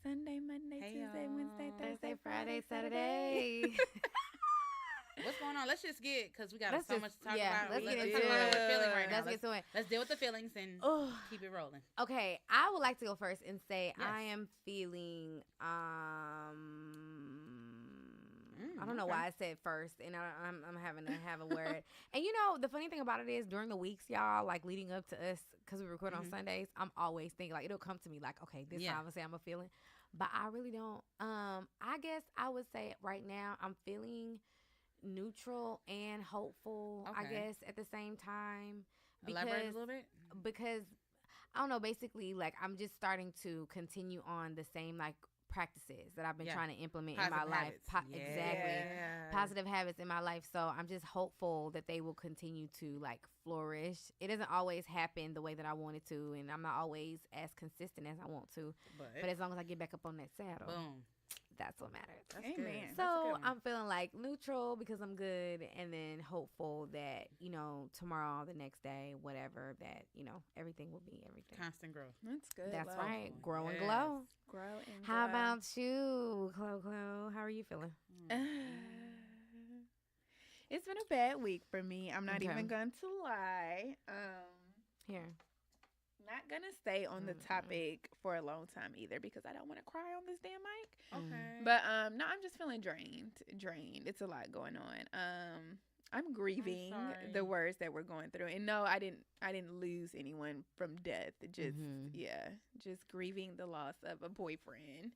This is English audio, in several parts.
Sunday, Monday, Hey, Tuesday, y'all. Wednesday, Thursday, Friday, Saturday. What's going on? Let's just get, because we got Let's so just- much to talk yeah, about. let's get Let's into talk about what it. we're feeling right now. Let's get to it. Let's deal with the feelings and Oh, keep it rolling. okay. I would like to go first and say Yes. I am feeling. I don't know okay. why I said first, and I'm having to have a word. And you know, the funny thing about it is during the weeks, y'all, like leading up to us, because we record on Mhm. Sundays, I'm always thinking like it'll come to me like, okay, this is Yeah. how I'm gonna say I'm a feeling, but I really don't. I guess I would say right now I'm feeling neutral and hopeful. I Okay. guess at the same time Elaborate a little bit. because I don't know, basically like I'm just starting to continue on the same like practices that I've been Yeah. trying to implement Positive in my life. habits. Exactly. Yeah. Positive habits in my life. So I'm just hopeful that they will continue to like flourish. It doesn't always happen the way that I want it to, and I'm not always as consistent as I want to. But as long as I get back up on that saddle, boom. that's what matters. That's Amen. good. That's a So good one. I'm feeling like neutral because I'm good, and then hopeful that, you know, tomorrow, the next day, whatever, that, you know, everything will be everything. Constant growth. That's good. That's love. right. Grow and Yes. glow. Grow and How glow. about you, Chloe? How are you feeling? It's been a bad week for me. I'm not Okay. even going to lie. Here. Not gonna stay on the Mm. topic for a long time either because I don't want to cry on this damn mic. Okay. But no, I'm just feeling drained. It's a lot going on. I'm grieving sorry. the words that we're going through. And no, I didn't lose anyone from death. Just Mhm. just grieving the loss of a boyfriend.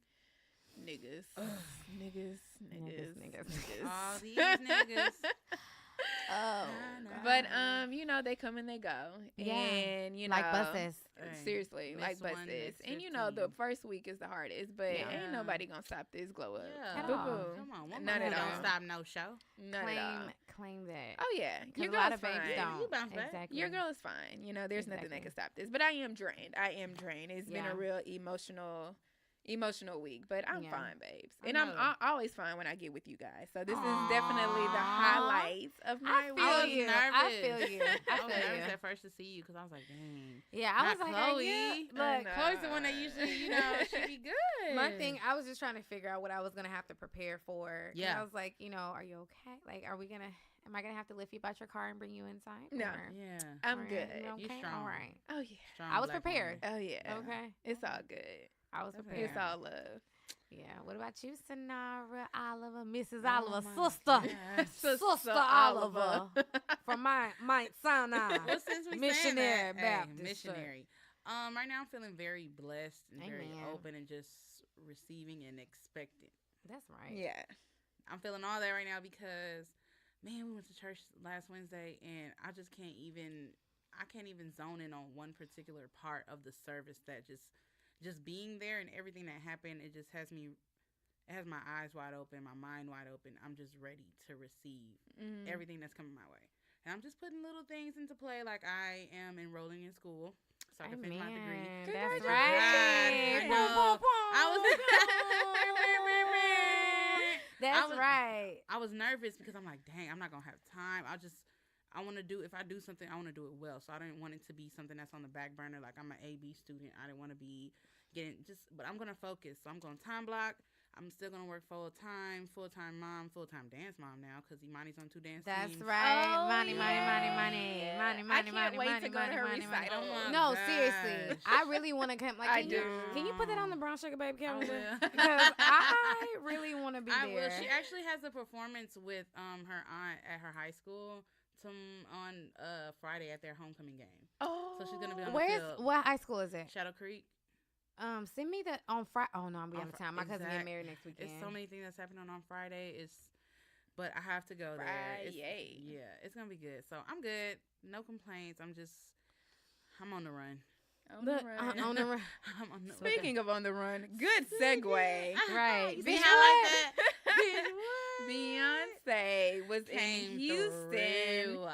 Niggas. Niggas. All these niggas. Oh. But you know, they come and they go. Yeah. And you know, Like buses. Dang. seriously, Miss like one, buses. miss And you know, the 15. first week is the hardest, but Yeah. ain't nobody gonna stop this glow up. Yeah. At Boo all. boo. Come on. One Not month at don't all. stop no show. Not at all. Claim that. Oh yeah, 'Cause your a girl lot is of babes fine. don't. You bounce back. Exactly. Your girl is fine. You know, there's nothing that Exactly. can stop this. But I am drained. It's been Yeah. a real emotional week, but I'm Yeah. fine, babes. I And I'm know. always fine when I get with you guys. So this Aw. is definitely the highlights of my I week. feel I was you. nervous. I feel you. I I was feel nervous you. at first to see you because I was like, dang. Yeah, I Not was like, Chloe. yeah, I look, know. Chloe's the one that usually, you know, should be good. my thing, I was just trying to figure out what I was gonna have to prepare for. 'Cause Yeah. I was like, you know, are you okay? Like, am I gonna have to lift you out your car and bring you inside? No. Or- Yeah. I'm or good. You You okay? strong. All right. Oh yeah. Strong I was black prepared. woman. Oh yeah. Okay. It's all good. I was That's prepared. It's all love. Yeah. What about you, Sonara Oliver, Mrs. Oh Oliver, my sister, gosh. Sister Oliver from Mount Sinai, Well, since we Missionary saying that, Baptist Church. missionary. Right now I'm feeling very blessed and very Amen. open and just receiving and expectant. That's right. Yeah. I'm feeling all that right now because, man, we went to church last Wednesday and I just can't even zone in on one particular part of the service that just being there and everything that happened, it just has my eyes wide open, my mind wide open. I'm just ready to receive Mm. everything that's coming my way. And I'm just putting little things into play, like I am enrolling in school so I can finish my degree. Amen. That's Congratulations. right. I know. That's was- right. I was nervous because I'm like, dang, I'm not gonna have time. If I do something, I want to do it well. So I didn't want it to be something that's on the back burner. Like I'm an AB student. I didn't want to be but I'm gonna focus. So I'm going to time block. I'm still gonna work full time mom, full time dance mom now because Imani's on 2 dance That's teams. right. Oh, Money. yeah. I can't wait to go to her recital. Oh my No, gosh. seriously. I really want to come. Like, I can do. Can you put that on the Brown Sugar Babe calendar? will. Because I really want to be I there. will. She actually has a performance with her aunt at her high school on Friday at their homecoming game. Oh. So she's gonna be on Where's the field. what high school is it? Shadow Creek. Send me the on Friday. Oh no, I'm be On out of Fri- town. My cousin getting exact- married next weekend. It's so many things that's happening on Friday. But I have to go there. Friday. It's gonna be good. So I'm good. No complaints. I'm on the run. On the Look, run. on the run. I'm on the Speaking of on the run, good segue. Right. You see Bitch, how I like that? Beyonce was Came in Houston. through.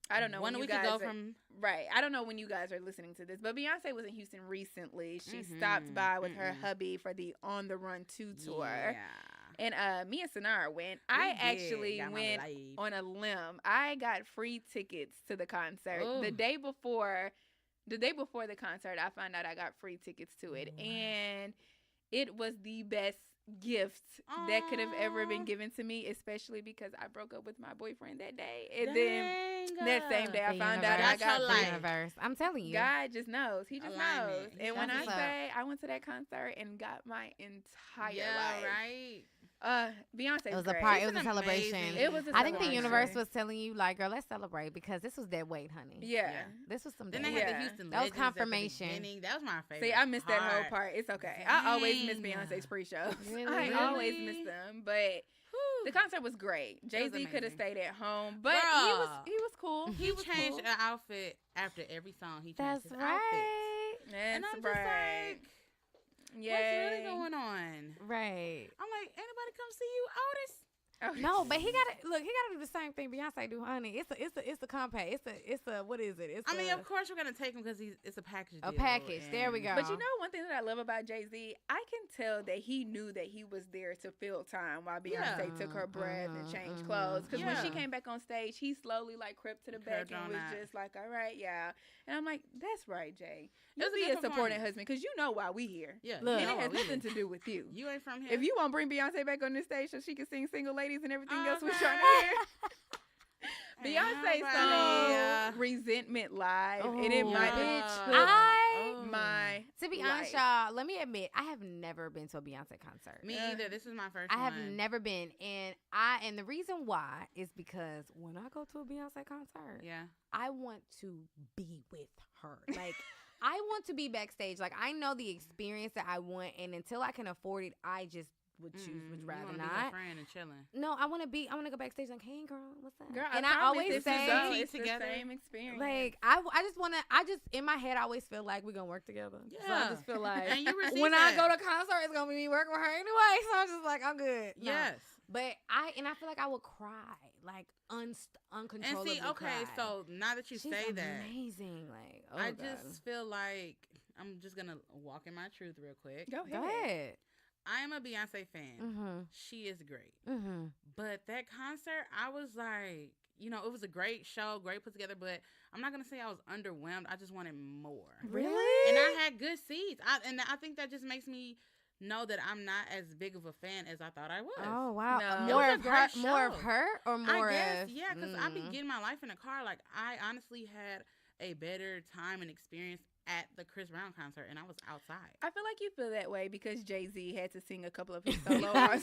I don't know when when we you could guys go are- from. Right. I don't know when you guys are listening to this, but Beyonce was in Houston recently. She stopped Mhm, by with her mhm. hubby for the On the Run 2 tour. Yeah. And me and Sonara went. We I did. actually Got my went life. on a limb. I got free tickets to the concert. The Ooh. day before the concert, I found out I got free tickets to it. Wow. And it was the best gift that could have ever been Aw. given to me, especially because I broke up with my boyfriend that day. And then that same day I The found universe. out I got Your The life. universe. I'm telling you. God just knows. He just Alignment. knows. He And when knows I what's up. say I went to that concert and got my entire life. right. Beyonce It was great. a part. It It's was a an celebration. amazing- It was a I think the celebration. universe was telling you, like, girl, let's celebrate because this was dead weight, honey. Yeah. Yeah. This was some Then dead they weight. had Yeah. the Houston That was Legends at the confirmation. beginning. That was my favorite. See, I missed that whole part. part. It's okay. I always miss Dang. Beyonce's pre-shows. Really? I always miss Really? them. But Whew. the concert was great. Jay-Z could have amazing. stayed at home, but Bruh. he was cool. He was changed cool. an outfit after every song. He changed That's his outfit. right. That's And I'm right. just like, Yay. what's really going on? Right. I'm like, anybody come see you, Otis? Oh, No, but he gotta look. He gotta do the same thing Beyonce do, honey. It's a compact. It's a what is it? It's I mean, a, of course we're gonna take him because it's a package. A deal, package. There we and- go. But you know one thing that I love about Jay-Z? I can tell that he knew that he was there to fill time while Beyonce Yeah. took her breath and Mhm, changed mhm, clothes. Because when she Yeah. came back on stage, he slowly like crept to the back Curved and on was out. just like, all right, yeah. And I'm like, that's right, Jay. It You was a be good a supporting performance. husband because you know why we here. Yeah, Look. And you it know has what we nothing do. to do with you. You ain't from here. If you want to bring Beyonce back on this stage so she can sing Single Ladies and everything else we're Okay. trying to hear. Ain't Beyonce nobody, sung Resentment live, and it Oh, might bitch. have took I- my To be honest, life. y'all, let me admit, I have never been to a Beyonce concert. Me Yeah. either. This is my first I have one. never been, and the reason why is because when I go to a Beyonce concert, Yeah. I want to be with her. Like I want to be backstage. Like I know the experience that I want, and until I can afford it, I just would choose would you rather wanna Be her not. friend and chilling. No, I want to go backstage like, hey girl, what's up? Girl, and I I promise always if you say, go, Eat it's together. the same experience. like I just want to. I just in my head I always feel like we're gonna work together. So I Yeah. just feel like And you receive when I that. go to concert, it's gonna be me working with her anyway. So I'm just like, I'm good. No. Yes. But I feel like I would cry, like And uncontrollably. see, okay, cry. so now that you She's say that, amazing. Like, oh I God. just feel like I'm just gonna walk in my truth real quick. Go ahead. Go ahead. I am a Beyonce fan. Mm-hmm. She is great. Mm-hmm. But that concert, I was like, it was a great show, great put together, but I'm not going to say I was underwhelmed. I just wanted more. Really? And I had good seats. And I think that just makes me know that I'm not as big of a fan as I thought I was. Oh wow. No. More It was of a her, great more of show. her, or more I guess, of yeah, because I be Mm. getting my life in the car. Like, I honestly had a better time and experience at the Chris Brown concert, and I was outside. I feel like you feel that way because Jay-Z had to sing a couple of his solo songs.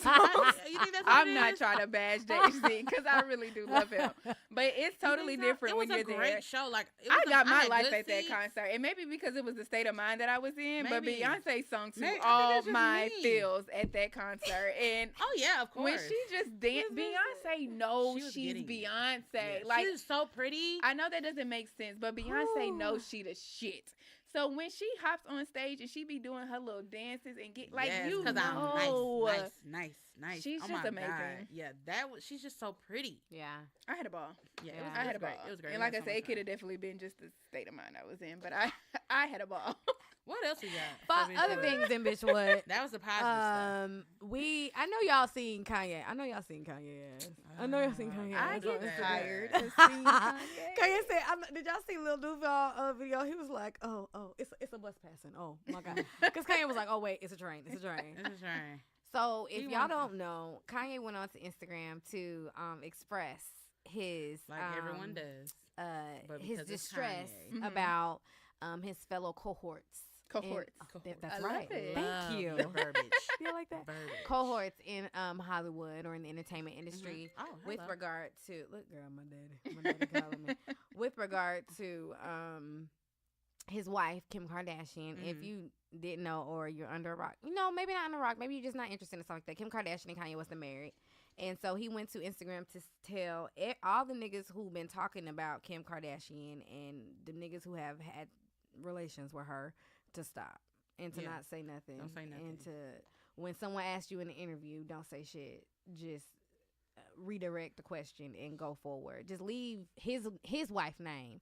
You think that's what I'm it not is? trying to bash Jay-Z because I really do love him. But it's You totally think so? different It when was you're a great there. show. Like, I got my had life good at that seats. concert. And maybe because it was the state of mind that I was in, but Maybe. Beyonce sung to Maybe- I think all that's just my me. feels at that concert. And Oh, yeah, of course. when she just danced, She was- Beyonce knows she was she's getting it. Beyonce. Yeah, Like, she was so pretty. I know that doesn't make sense, but Beyonce Ooh. knows she the shit. So when she hops on stage and she be doing her little dances and get like Yes, you 'cause know, I'm nice. She's oh just my amazing. God. Yeah, she's just so pretty. Yeah. I had a ball. Yeah, Yeah. it was, I it had a was ball. great. It was great. And We like I had so said, much it could fun. have definitely been just the state of mind I was in, but I had a ball. What else we got? But for other Bitchwood? things in Bitchwood. That was the positive stuff. I know y'all seen Kanye. I know y'all seen Kanye ass. I know y'all seen Kanye I ass get on Instagram. tired of seeing Kanye. Kanye said, "Did y'all see Lil Duval video? He was like, oh, it's a bus passing. Oh my God." Because Kanye was like, "Oh wait, it's a train. It's a train." This is right. So if He y'all wants don't know, Kanye went on to Instagram to express his Like everyone does. But his because it's distress Kanye. Mhm. about his fellow cohorts. Cohorts. That's I love right. it. Thank Love you. the verbiage. You like that? Verbiage. Cohorts in Hollywood or in the entertainment industry Oh, with hello. regard to look, girl, my daddy calling me. With regard to his wife Kim Kardashian. If Mhm. you didn't know or you're under a rock, maybe not under a rock, maybe you're just not interested in something like that. Kim Kardashian and Kanye West are married, and so he went to Instagram to tell all the niggas who've been talking about Kim Kardashian and the niggas who have had relations with her to stop and to Yeah. not say nothing. Don't say nothing. And to when someone asks you in an interview, don't say shit. Just redirect the question and go forward. Just leave his wife's name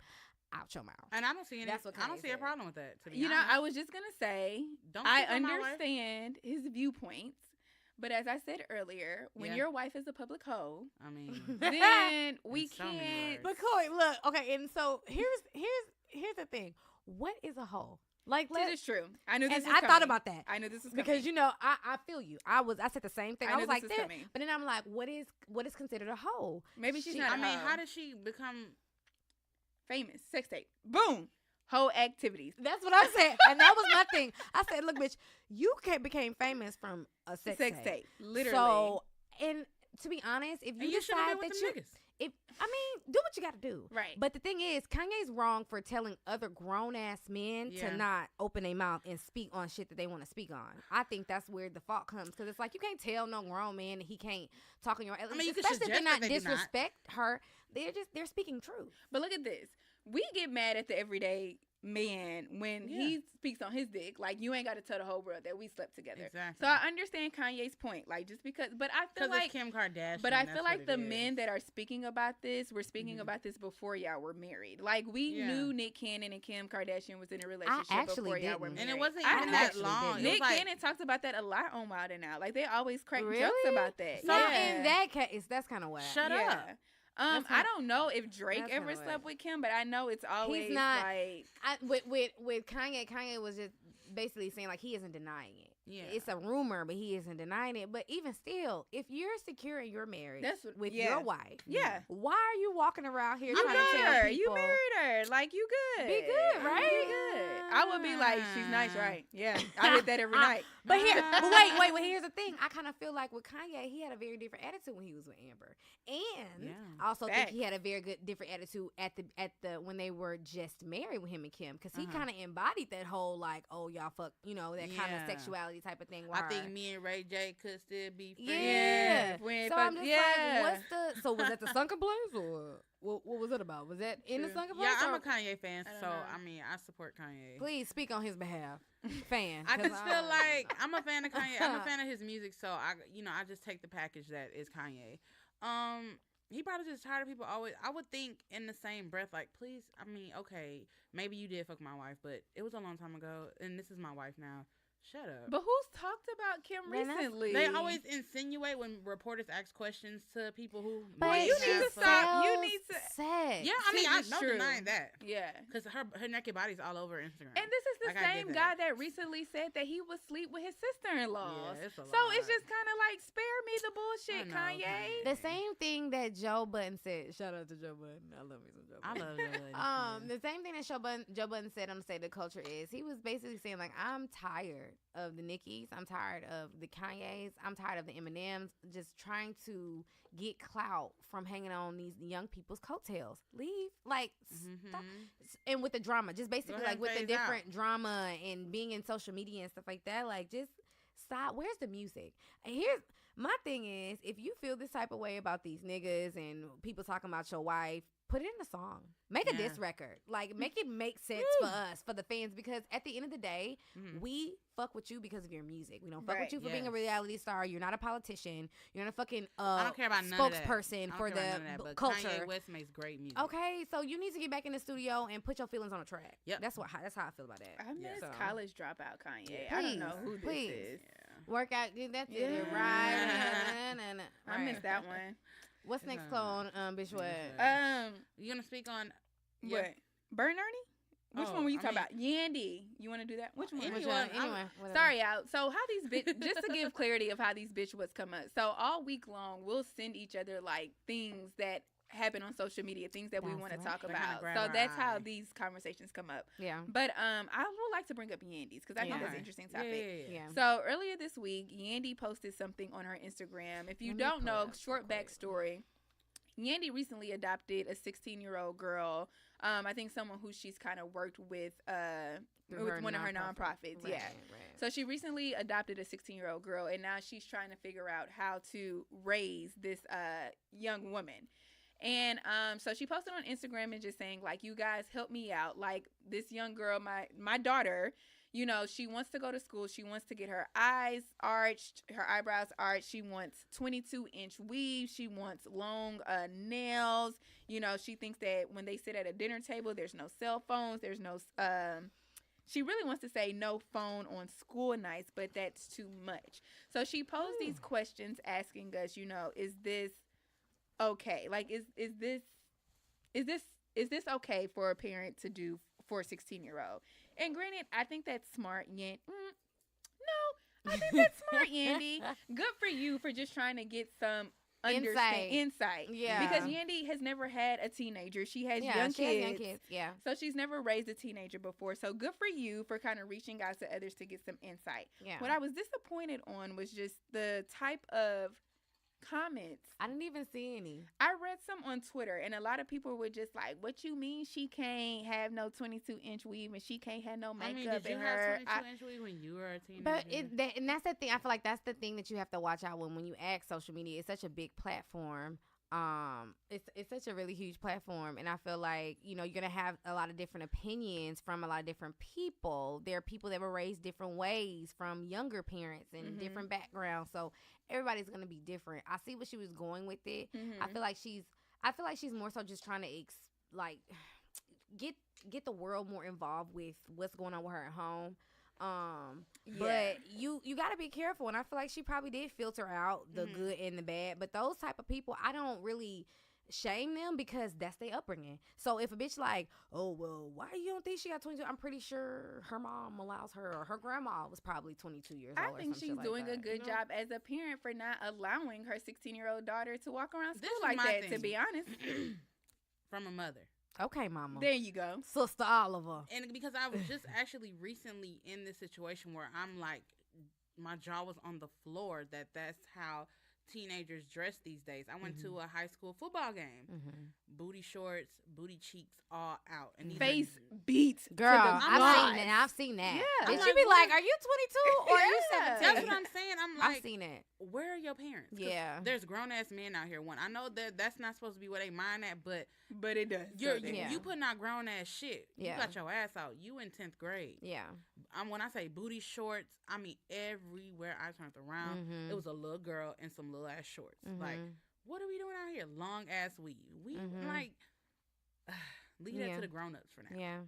out your mouth. And I don't see any. That's what I don't Kanye see a said. problem with that. To be You know, honest. I was just gonna say Don't I speak on my wife. understand his viewpoints, but as I said earlier, when Yeah. your wife is a public hoe, I mean, then we In so many can't. words. But Chloe, look, okay, and so here's the thing. What is a hoe? Like, This is true. I knew this and was I coming. thought about that. I knew this was coming. Because I feel you. I said the same thing. I knew was like this was that, coming. but then I'm like, what is considered a hoe? Maybe she's not. I mean, hoe. how did she become famous? Sex tape. Boom. Whole activities. That's what I said, and that was my thing. I said, look, bitch, you became famous from a sex tape. Literally. So, and to be honest, if you should have decide been with that them you, niggas. do what you got to do. Right. But the thing is, Kanye's wrong for telling other grown ass men Yeah. to not open their mouth and speak on shit that they want to speak on. I think that's where the fault comes, because it's like you can't tell no grown man that he can't talk on your. I mean, you could especially if suggest they're not that they do not. disrespect her. They're speaking truth. But look at this. We get mad at the everyday man when he speaks on his dick. Like, you ain't got to tell the whole world that we slept together. Exactly. So I understand Kanye's point. Like, just because, but I feel like it's Kim Kardashian. But I that's feel what like it the is. men that are speaking about this were speaking about this before y'all were married. Like, we knew Nick Cannon and Kim Kardashian was in a relationship actually before y'all were didn't. married. And it wasn't I even know. that long. It was Nick like, Cannon talks about that a lot on Wild 'N Out. Like, they always crack jokes Really? about that. Now, yeah. in that case, that's kind of whack. Shut up. I kinda- don't know if Drake that's ever kinda slept whack. with Kim, but I know it's always not- like With Kanye was just basically saying like he isn't denying it. Yeah. It's a rumor, but he isn't denying it. But even still, if you're secure in your marriage That's what- with yeah. your wife, Yeah. why are you walking around here you trying to tell got her, people? you married her, like you good, Be good, right? You good. I would be like, she's nice, right? Yeah, I hit that every night. But wait. Here's the thing. I kind of feel like with Kanye, he had a very different attitude when he was with Amber, and Yeah. I also think Facts. he had a very good different attitude at the when they were just married with him and Kim, because he kind of embodied that whole like, oh y'all fuck, that kind of Yeah. sexuality type of thing. I where- think me and Ray J could still be friends. Yeah. When So fuck- I'm just yeah. like, so was that the sunken place, or what was it about? Was that in the True. sunken place? Yeah, I'm or- a Kanye fan, I don't so know. I mean, I support Kanye. Please speak on his behalf, fan. I 'cause just feel like I'm a fan of Kanye. I'm a fan of his music, so I just take the package that is Kanye. He probably just tired of people always. I would think in the same breath, like, please. I mean, okay, maybe you did fuck my wife, but it was a long time ago, and this is my wife now. Shut up. But who's talked about Kim Man, that's- recently? They always insinuate when reporters ask questions to people who. But might you need to have stop. some- You need to- sex. Yeah, I mean, I'm It's not true. denying that Yeah. because her naked body's all over Instagram. And this is the Like, I get same that. guy that recently said that he would sleep with his sister-in-law. Yeah, it's a So lot. it's just kind of like, spare me the bullshit, know, Kanye. Kanye. The same thing that Joe Budden said. Shout out to Joe Budden. I love me some Joe I Budden. love that. The same thing that Joe Budden said on the State of Culture is he was basically saying like, I'm tired of the Nickies, I'm tired of the Kanyes, I'm tired of the Eminems, just trying to get clout from hanging on these young people's coattails. Leave, like, stop. And with the drama, just basically ahead like and with the phase out. different drama and being in social media and stuff like that, like just stop. Where's the music? And here's my thing is, if you feel this type of way about these niggas and people talking about your wife, put it in a song. Make a diss record. Like, make it make sense for us, for the fans, because at the end of the day, we fuck with you because of your music. We don't fuck with you for being a reality star. You're not a politician. You're not a fucking I don't care about none of that. spokesperson I for don't care about none of the that, but culture. Kanye West makes great music. Okay, so you need to get back in the studio and put your feelings on a track. Yep. That's how I feel about that. I miss So, college dropout Kanye. I don't know who Please. this is. work out. That's it. Yeah. Right. I missed that one. What's next, It's clone? Bitch, what? You gonna speak on What? Burn Ernie? Which Oh, one were you I talking mean- about? Yandy. You want to do that? Which one? Anyone. Which one? I'm- Anyway, whatever. Sorry, out. So how these just to give clarity of how these bitch what's come up. So all week long, we'll send each other like things that happen on social media, things that we That's want to right. talk That kinda about. grab So our that's how eye. these conversations come up. Yeah. But I would like to bring up Yandy's because I think Yeah. that's an interesting topic. Yeah. So earlier this week, Yandy posted something on her Instagram. If you Let me don't pull it know, up real short quick. backstory. Yandy recently adopted a 16-year-old girl. I think someone who she's kind of worked with with one of her nonprofits. Right, Yeah. right. So she recently adopted a 16-year-old girl, and now she's trying to figure out how to raise this young woman. And so she posted on Instagram and just saying, like, you guys help me out. Like, this young girl, my daughter, you know, she wants to go to school. She wants to get her eyes arched, her eyebrows arched. She wants 22-inch weave. She wants long nails. You know, she thinks that when they sit at a dinner table, there's no cell phones. There's no she really wants to say no phone on school nights, but that's too much. So she posed these questions asking us, you know, is this okay? Like, is this okay for a parent to do for a 16-year-old? And granted, I think that's smart, Yandy. No, I think that's smart, Yandy. Good for you for just trying to get some insight. Yeah. Because Yandy has never had a teenager. She has young kids. Yeah. So she's never raised a teenager before. So good for you for kind of reaching out to others to get some insight. Yeah. What I was disappointed on was just the type of comments. I didn't even see any. I read some on Twitter, and a lot of people were just like, "What you mean she can't have no 22-inch weave and she can't have no makeup did in you her?" have 22-inch weave when you were a teenager? But and that's the thing. I feel like that's the thing that you have to watch out when you ask social media. It's such a big platform. It's such a really huge platform, and I feel like you're gonna have a lot of different opinions from a lot of different people. There are people that were raised different ways from younger parents and different backgrounds, so everybody's gonna be different. I see what she was going with it. I feel like she's more so just trying to get the world more involved with what's going on with her at home. But you got to be careful, and I feel like she probably did filter out the good and the bad. But those type of people, I don't really shame them because that's their upbringing. So if a bitch like, oh well, why you don't think she got 22? I'm pretty sure her mom allows her, or her grandma was probably 22 years old. I think she's doing a good job as a parent for not allowing her 16-year-old daughter to walk around school like that. To be honest, from a mother. Okay, mama. There you go. Sister Oliver. And because I was just actually recently in this situation where I'm like, my jaw was on the floor that's how teenagers dress these days. I went to a high school football game. Booty shorts, booty cheeks, all out. And face beats. Girl, I've seen that. Yeah. Did you be like, are you 22 or are you 17? That's what I'm saying. I'm like, I've seen it. Where are your parents? Yeah. There's grown-ass men out here. One, I know that's not supposed to be where they mind at, but it does. You putting out grown-ass shit. Yeah. You got your ass out. You in 10th grade. Yeah. When I say booty shorts, I mean everywhere I turned around, it was a little girl in some little ass shorts. Like, what are we doing out here? Long ass weave. We like leave that to the grown ups for now. Yeah.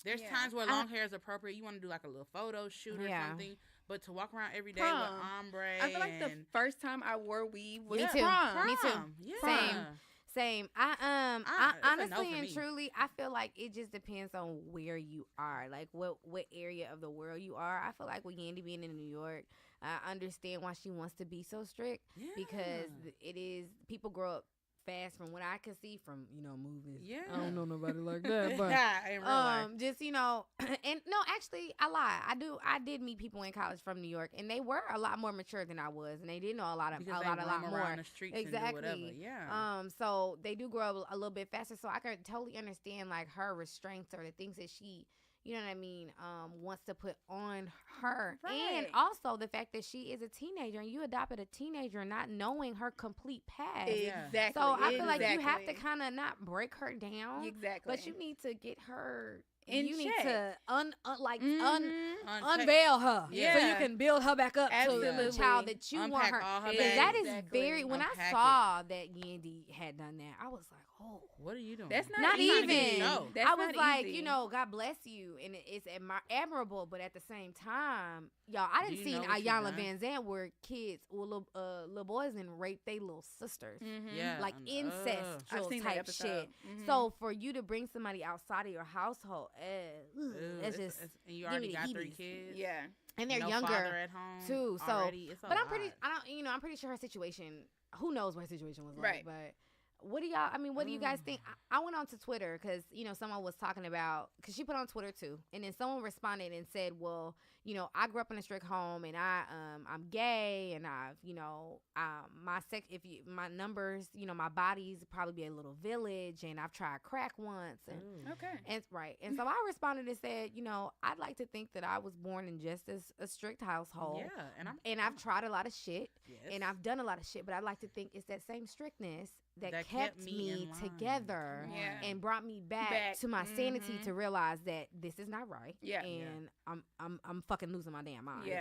There's times where long hair is appropriate. You want to do like a little photo shoot or something, but to walk around every day with ombre. I feel like the first time I wore weave was Me too. prom. Me too. Yeah. Same. I honestly no and truly, I feel like it just depends on where you are, like what area of the world you are. I feel like with Yandy being in New York, I understand why she wants to be so strict because it is people grow up fast from what I can see from movies. Yeah, I don't know nobody like that, but in real life. just and no, actually, I lie. I did meet people in college from New York, and they were a lot more mature than I was, and they did know a lot more. Around the streets exactly. And do whatever. Yeah. So they do grow up a little bit faster. So I can totally understand like her restraints or the things that she, you know what I mean, wants to put on her. Right. And also the fact that she is a teenager and you adopted a teenager not knowing her complete past. Exactly. So I feel like you have to kind of not break her down. Exactly. But you need to get her in you check. Need to unveil her, so you can build her back up to the child that you want her. That is very. When I saw that Yandy had done that, I was like, oh, what are you doing? That's not even. That's I was like, easy. God bless you, and it's admirable. But at the same time, y'all, I didn't see Ayanna Van Zandt where kids or little boys and rape their little sisters, like incest type shit. So for you to bring somebody outside of your household, it's just and you already got 3 kids, and they're no younger father at home too. So, already, but I'm pretty sure her situation. Who knows what her situation was like, but. What do y'all? I mean, what do you guys think? I went on to Twitter because someone was talking about because she put on Twitter too, and then someone responded and said, "Well, I grew up in a strict home, and I'm gay, and I've my numbers, my body's probably be a little village, and I've tried crack once, and and so I responded and said, I'd like to think that I was born in just a strict household, and I've tried a lot of shit, and I've done a lot of shit, but I'd like to think it's that same strictness that kept me together and brought me back to my sanity to realize that this is not right. And I'm fucking losing my damn mind.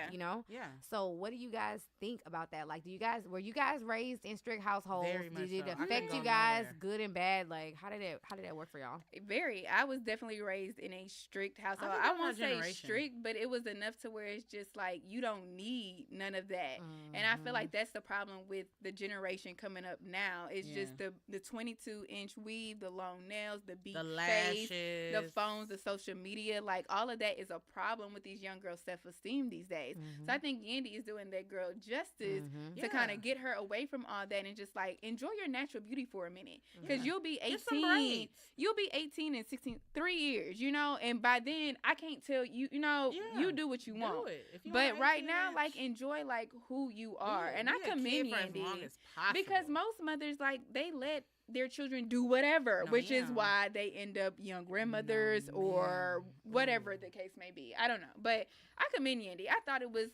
So what do you guys think about that? Like, were you guys raised in strict households? Very much Did it so. affect you guys good and bad? Like, how did that work for y'all? Very. I was definitely raised in a strict household. I won't say strict, but it was enough to where it's just like you don't need none of that. And I feel like that's the problem with the generation coming up now. It's just just the 22-inch weave, the long nails, the beat the face, lashes, the phones, the social media, like all of that is a problem with these young girls' self-esteem these days. So I think Yandy is doing that girl justice to kind of get her away from all that and just like enjoy your natural beauty for a minute, because you'll be 18, you'll be 18 and 16, 3 years, you know, and by then I can't tell you, you know, you do what you want. But right now, like, enjoy like who you are, and I commend Yandy because most mothers, like, they let their children do whatever, which is why they end up young grandmothers or whatever the case may be. I don't know, but I commend Yandy. I thought it was.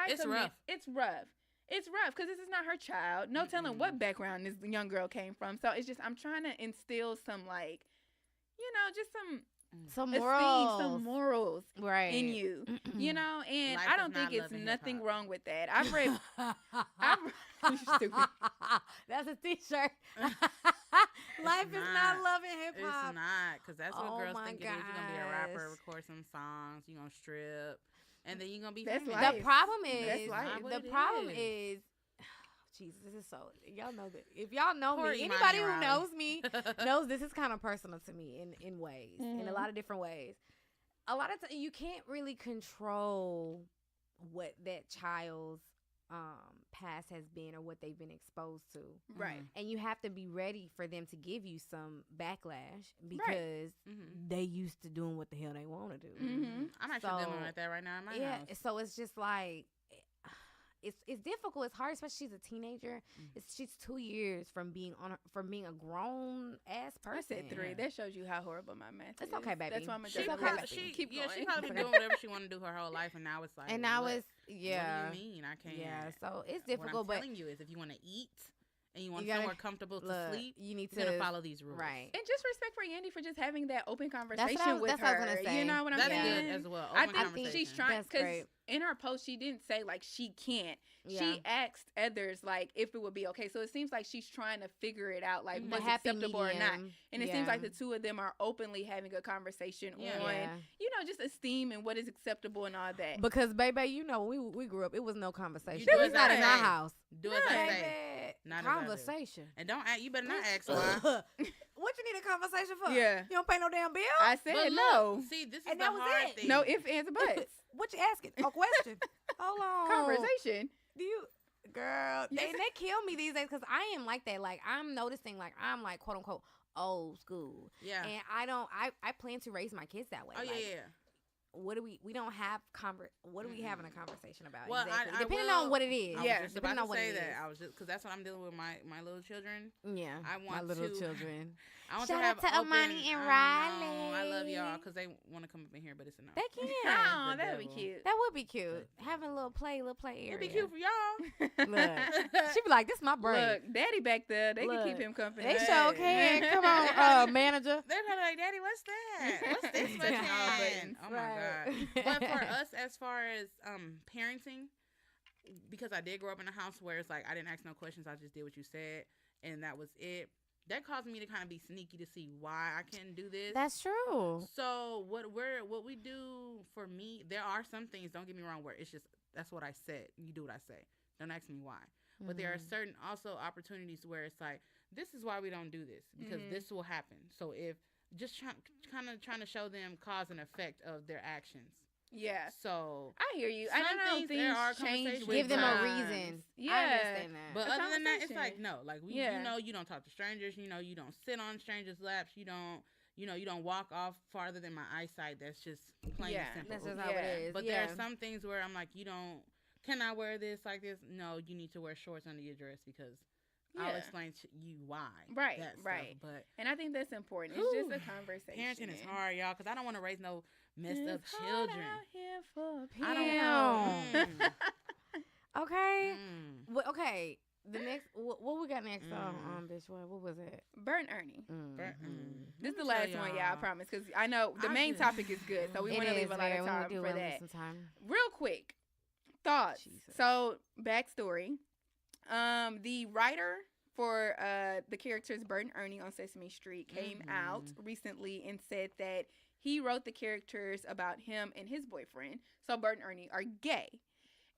It's rough. It's rough. It's rough because this is not her child. No telling what background this young girl came from. So it's just, I'm trying to instill some, like, you know, just some morals right in you, you know, and I don't think it's nothing wrong with that. I've read stupid. That's a t-shirt. Life is not loving hip hop. It's not, because that's what girls think it is. You're gonna be a rapper, record some songs, you're gonna strip, and then you're gonna be famous. The problem is Jesus, this is so, y'all know that. If y'all know me, anybody who knows me knows this is kind of personal to me in ways, in a lot of different ways. A lot of times you can't really control what that child's past has been or what they've been exposed to. Right. And you have to be ready for them to give you some backlash because they used to doing what the hell they want to do. I'm actually dealing with that right now in my house. So it's just like, it's difficult. It's hard, especially she's a teenager. She's 2 years from being a grown ass person. I said 3. That shows you how horrible my math is. It's okay, baby. That's why I'm keep going. She probably been doing whatever she wanted to do her whole life, and now it's like. And now it's What do you mean? I can't. Yeah. So it's difficult. What I'm telling you is, if you want to eat and you want somewhere comfortable to sleep, you need to follow these rules, right? And just respect for Yandy for just having that open conversation with her. That's what I was gonna say. You know what I'm saying? That's good as well. I think she's trying, because in her post she didn't say like she can't. She asked others like if it would be okay. So it seems like she's trying to figure it out, like what's acceptable or not. And it seems like the two of them are openly having a conversation on, you know, just esteem and what is acceptable and all that. Because baby, you know, we grew up, it was no conversation. It was not in our house. Do as I say. Not conversation. And don't ask, you better not ask why. What you need a conversation for? Yeah. You don't pay no damn bill? I said no. See, this is the hard thing. No ifs, ands, or buts. What you asking? A question. Hold on. Conversation. Do you, girl? They kill me these days because I am like that. Like, I'm noticing, like, I'm like, quote unquote old school. Yeah. And I plan to raise my kids that way. Oh, like, yeah. What do we don't have what are we having a conversation about? Well, exactly. Depending on what it is. Yeah, depending on what it is. I was just, because that's what I'm dealing with my little children. Yeah, I want my little children. I want Shout to have out to Amani and Riley. I love y'all because they want to come up in here, but it's a no. They can. Oh, that would be cute. That would be cute. Having a little play area. It'd be cute for y'all. Look, she'd be like, "This is my brain." Look, Daddy back there, they can keep him company. They sure can. Come on, manager. They're probably like, "Daddy, what's that? What's this button?" Oh my god. But for us, as far as parenting, because I did grow up in a house where it's like I didn't ask no questions, I just did what you said, and that was it. That caused me to kind of be sneaky to see why I couldn't do this. That's true. So what we do, for me, there are some things, don't get me wrong, where it's just, that's what I said. You do what I say. Don't ask me why. But there are certain also opportunities where it's like, this is why we don't do this, because this will happen. So if just trying to show them cause and effect of their actions. Yeah. So I hear you. I don't know. Things change. Give them a reason. Yeah. I understand that. But other than that, it's like, no. Like, you know, you don't talk to strangers. You know, you don't sit on strangers' laps. You don't walk off farther than my eyesight. That's just plain and simple. That's just how it is. But there are some things where I'm like, can I wear this like this? No, you need to wear shorts under your dress because I'll explain to you why. Right, right. But and I think that's important. It's just a conversation. Parenting is hard, y'all, because I don't want to raise no messed up children. Out here for I don't know. Okay. Well, okay. The next, what we got next on bitch? What was it? Bert and Ernie. This is the last one, y'all. I promise, because I know the main topic is good, so we want to leave a lot of time for that. Real quick thoughts. So backstory. The writer for the characters Bert and Ernie on Sesame Street came out recently and said that he wrote the characters about him and his boyfriend. So Bert and Ernie are gay.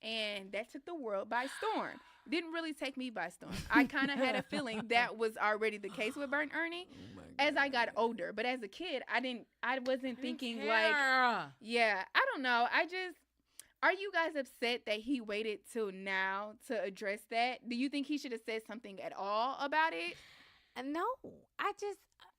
and that took the world by storm. Didn't really take me by storm. I kind of had a feeling that was already the case with Burnt Ernie as I got older. But as a kid, I wasn't thinking like, yeah, I don't know. Are you guys upset that he waited till now to address that? Do you think he should have said something at all about it? No,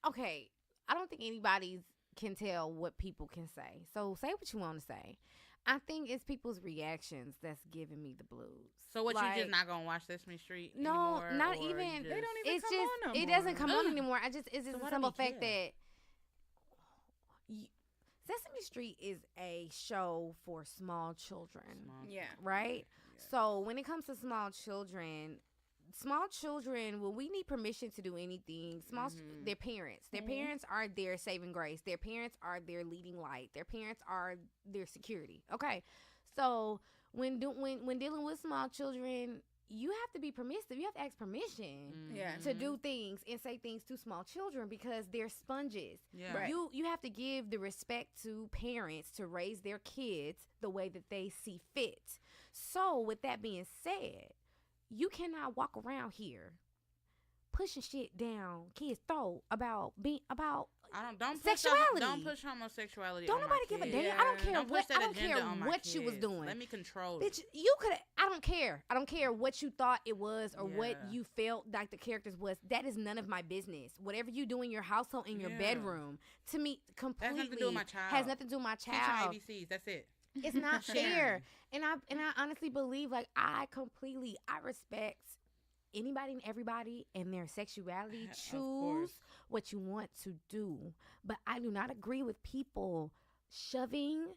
okay. I don't think anybody can tell what people can say. So say what you want to say. I think it's people's reactions that's giving me the blues. So what, you just not gonna watch Sesame Street no, anymore? Not even. They don't even come on no more. It doesn't come on anymore. It's just So a simple fact that Sesame Street is a show for small children. Right? Yeah. So when it comes to small children, when we need permission to do anything, their parents are their saving grace. Their parents are their leading light. Their parents are their security. Okay, so when dealing with small children, you have to be permissive. You have to ask permission to do things and say things to small children because they're sponges. Yeah. Right. You have to give the respect to parents to raise their kids the way that they see fit. So with that being said, you cannot walk around here pushing shit down kids' throat about sexuality. Don't push homosexuality. Don't nobody give a damn. I don't care what you was doing. Let me control it. You could. I don't care. I don't care what you thought it was or what you felt like the characters was. That is none of my business. Whatever you do in your household, in your bedroom, to me, completely has nothing to do with my child. Has nothing to do with my child. Teach them ABCs. That's it. It's not fair. And I honestly believe, like, I respect anybody and everybody and their sexuality. Choose what you want to do. But I do not agree with people shoving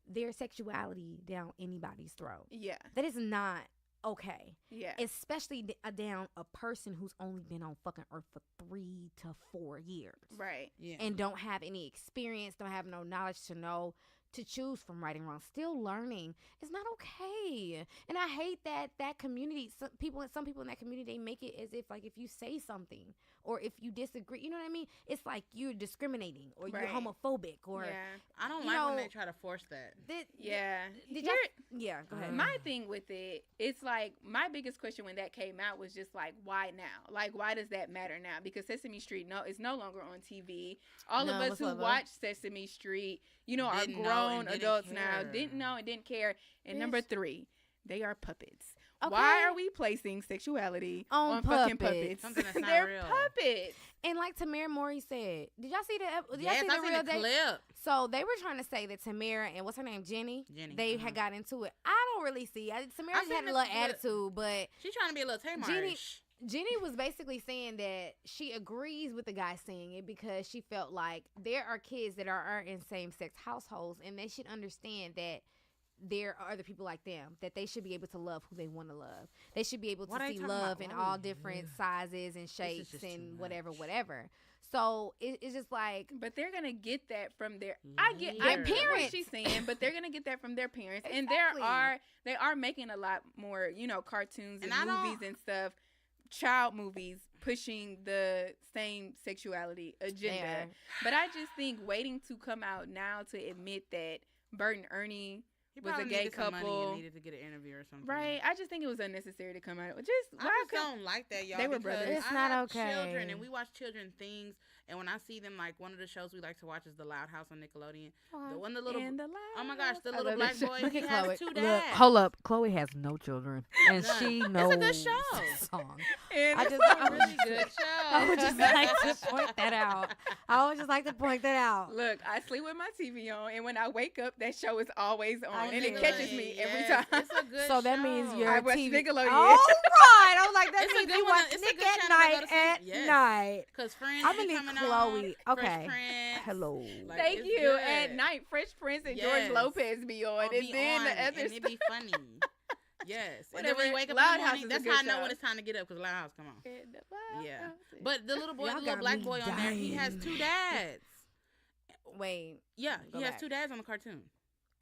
their sexuality down anybody's throat. Yeah. That is not okay. Yeah. Especially down a person who's only been on fucking earth for 3 to 4 years. Right. Yeah. And don't have any experience, don't have no knowledge to know to choose from right and wrong. Still learning. It's not okay. And I hate that community, some people in that community, they make it as if, like, if you say something or if you disagree, you know what I mean? It's like you're discriminating or you're homophobic or I don't like when they try to force that. Go ahead. My thing with it, it's like my biggest question when that came out was just like, why now? Like, why does that matter now? Because Sesame Street is no longer on TV. All of us who watch Sesame Street, are grown adults now, didn't know and didn't care. And number 3, they are puppets. Okay. Why are we placing sexuality on fucking puppets? Something that's not They're real. puppets. And like Tamara Mori said, did y'all see the real clip? So they were trying to say that Tamara and what's her name, Jenny. They had got into it. I don't really see. Tamara had a little attitude, but she's trying to be a little Tamara-ish. Jenny was basically saying that she agrees with the guy saying it because she felt like there are kids that are in same-sex households and they should understand that there are other people like them, that they should be able to love who they want to love. They should be able to see love in all different sizes and shapes and whatever. So it's just like, but they're gonna get that from their. I get parents. What she's saying, but they're gonna get that from their parents, and they are making a lot more, cartoons and movies and stuff, child movies pushing the same sexuality agenda. But I just think waiting to come out now to admit that Bert and Ernie was a gay couple. Needed to get an interview or something. Right. I just think it was unnecessary to come out. I just don't like that, y'all. They were brothers. It's not okay. Children, and we watch children things. And when I see them, like, one of the shows we like to watch is The Loud House on Nickelodeon. Oh my gosh, the little black boy. He has 2 dads. Hold up, Chloe has no children, and she knows. It's a good show. Song. It's a really good show. I would just like to point that out. Look, I sleep with my TV on, and when I wake up, that show is always on, and it catches me every time. It's a good so that means your I watch TV. Nickelodeon. All right, I was like, that means you watch Nick at night. Because Friends, I'm gonna need Chloe. Okay. Hello. Like, thank you. Good. At night, Fresh Prince and George Lopez be on, and then the other and stuff. it be funny. Yes. Whatever. And then when you wake up Loud in the morning, that's how I know when it's time to get up, because Loud House, come on. Yeah. But the little boy, the little black boy on there, he has 2 dads. Wait. Yeah, he has 2 dads on the cartoon.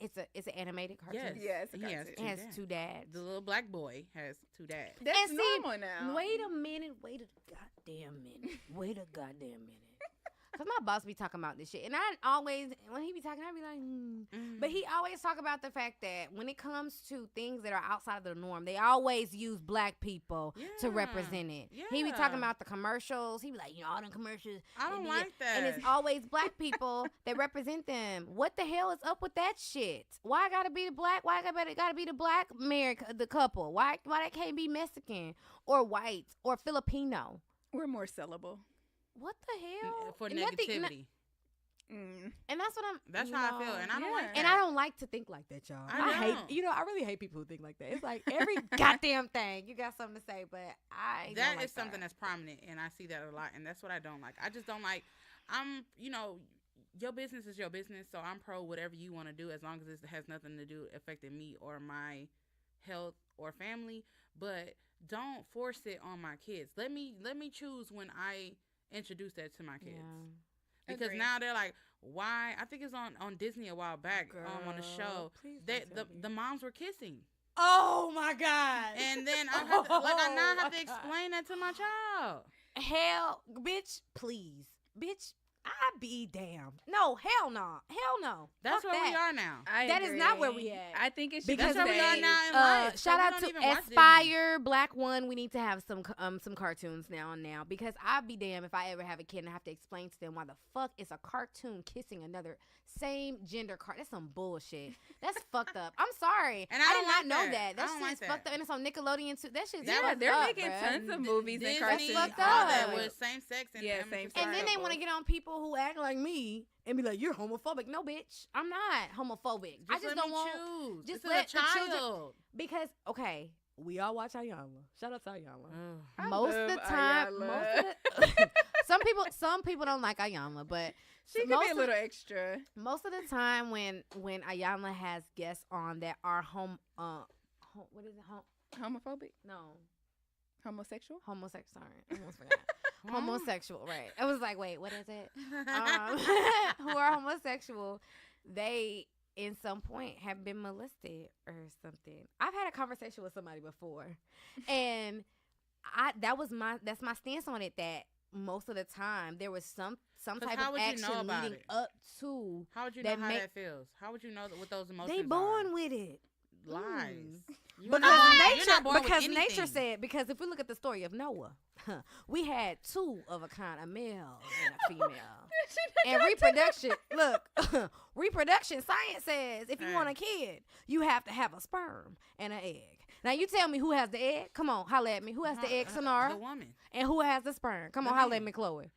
It's an animated cartoon. Yes, he has 2 dads. The little black boy has 2 dads. That's normal now. Wait a minute. Wait a goddamn minute. Cause my boss be talking about this shit, and I always, when he be talking, I be like, But he always talk about the fact that when it comes to things that are outside of the norm, they always use black people to represent it. Yeah. He be talking about the commercials. He be like, all them commercials. I don't like that. And it's always black people that represent them. What the hell is up with that shit? Why gotta be the black? Why gotta be the black married the couple? Why that can't be Mexican or white or Filipino? We're more sellable. What the hell? For negativity. And that's what That's how I feel, and I don't like that. And I don't like to think like that, y'all. I hate, I really hate people who think like that. It's like every goddamn thing you got something to say, but that is something that's prominent, and I see that a lot, and that's what I don't like. I just don't like. Your business is your business, so I'm pro whatever you want to do, as long as it has nothing to do affecting me or my health or family. But don't force it on my kids. Let me choose when I introduce that to my kids. Yeah. Because now they're like, why? I think it's on Disney a while back. On the show, the moms were kissing. Oh my God! And then I have to explain that to my child. Hell, bitch, please, bitch. I be damned. No, hell no. Hell no. That's Fuck where that. we are now. That is not where we at. I think it's because where we are now in life. Shout out to Aspire, Black One. We need to have some cartoons now and now, because I'd be damned if I ever have a kid and I have to explain to them why the fuck is a cartoon kissing another same gender That's some bullshit. That's fucked up. I'm sorry. And I did not know that. That shit's fucked up. And it's on Nickelodeon too. That shit's fucked up. They're making tons of movies and cartoons. That's fucked all up. that was same sex and same sex. And then they want to get on people who act like me and be like, you're homophobic. No, bitch, I'm not homophobic. I just don't want choose. Just let the children, because we all watch Iyanla. Shout out to Iyanla. Most of the time, some people don't like Iyanla, but she can be a little extra. Most of the time, when Iyanla has guests on that are what is it? Homophobic? No. Homosexual? Sorry, I almost forgot. Homosexual, right? I was like, wait, what is it? Who are homosexual? They, in some point, have been molested or something. I've had a conversation with somebody before, and that's my stance on it. That most of the time there was some type of action leading up to. How would you know how that feels? How would you know what those emotions? They born with it. Lies. Because nature said, because if we look at the story of Noah, we had two of a kind, a male and a female. And reproduction science says if you want a kid, you have to have a sperm and an egg. Now you tell me who has the egg. Come on, holla at me. Who has the egg, Sonara? The woman. And who has the sperm? Come on, holla at me, Chloe.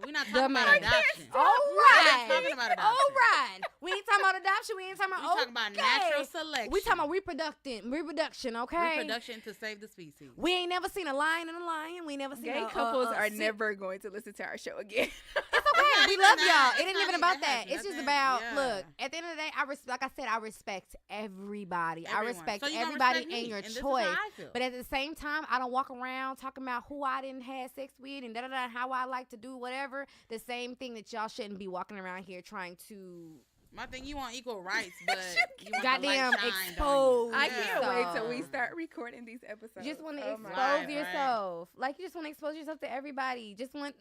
We're not talking about adoption. All right. We're not talking about adoption. All right. We ain't talking about adoption. We ain't talking about. We're talking about natural selection. We talking about reproduction. Okay. Reproduction to save the species. We ain't never seen a lion and a lion. We ain't never seen. Gay couples are never going to listen to our show again. It's okay. We love y'all. It ain't even about that. It's just about look. At the end of the day, like I said, I respect everybody. Everyone. I respect so everybody respect and your and choice. But at the same time, I don't walk around talking about who I didn't have sex with and how I like to do whatever. The same thing that y'all shouldn't be walking around here trying to. My thing, you want equal rights, but you want goddamn exposed. I can't wait till we start recording these episodes. You just want to expose yourself. Right. Like you just want to expose yourself to everybody. Just want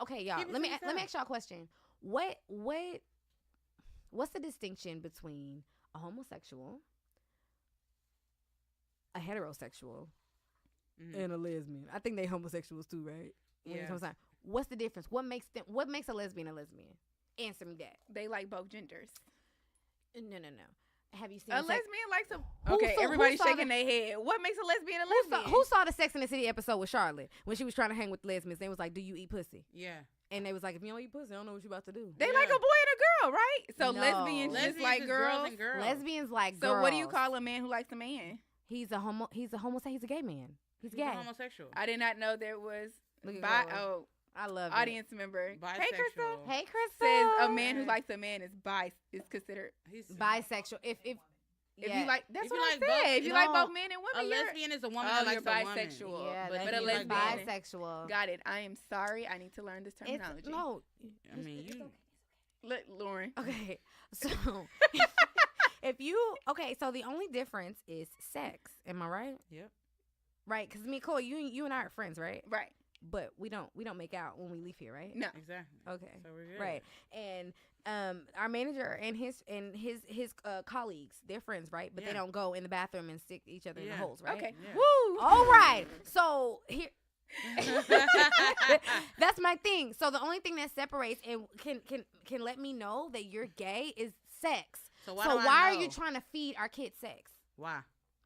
Okay, y'all. Let me ask y'all a question. What's the distinction between a homosexual, a heterosexual, and a lesbian? I think they homosexuals too, right? Yeah. What's the difference? What makes a lesbian a lesbian? Answer me that. They like both genders. No. Have you seen a lesbian likes a? Okay, everybody's shaking their head. What makes a lesbian a lesbian? Who saw the Sex and the City episode with Charlotte when she was trying to hang with lesbians? They was like, "Do you eat pussy?" Yeah. And they was like, "If you don't eat pussy, I don't know what you about to do." They like a boy and a girl, right? So lesbians just like girls. Lesbians like girls. So what do you call a man who likes a man? He's a homosexual. He's a gay man. He's gay. A homosexual. I did not know there was. I love audience member. Bisexual. Hey, Crystal. Hey, Crystal. Says a man who likes a man is considered bisexual. If you like, that's what I said. If you like both men and women, a lesbian is a woman that likes bisexual. A woman. Yeah, but a lesbian bisexual. Got it. I am sorry. I need to learn this terminology. I mean, you. Look, Lauren. Okay, so so the only difference is sex. Am I right? Yep. Right, because me, Chloe, you and I are friends, right? Right. but we don't make out when we leave here, right? No. Exactly. Okay. So we're good. Right. And our manager and his colleagues, they're friends, right? But they don't go in the bathroom and stick each other in the holes, right? Okay. Yeah. Woo. All right. So here. That's my thing. So the only thing that separates and can let me know that you're gay is sex. So why are you trying to feed our kids sex? Why?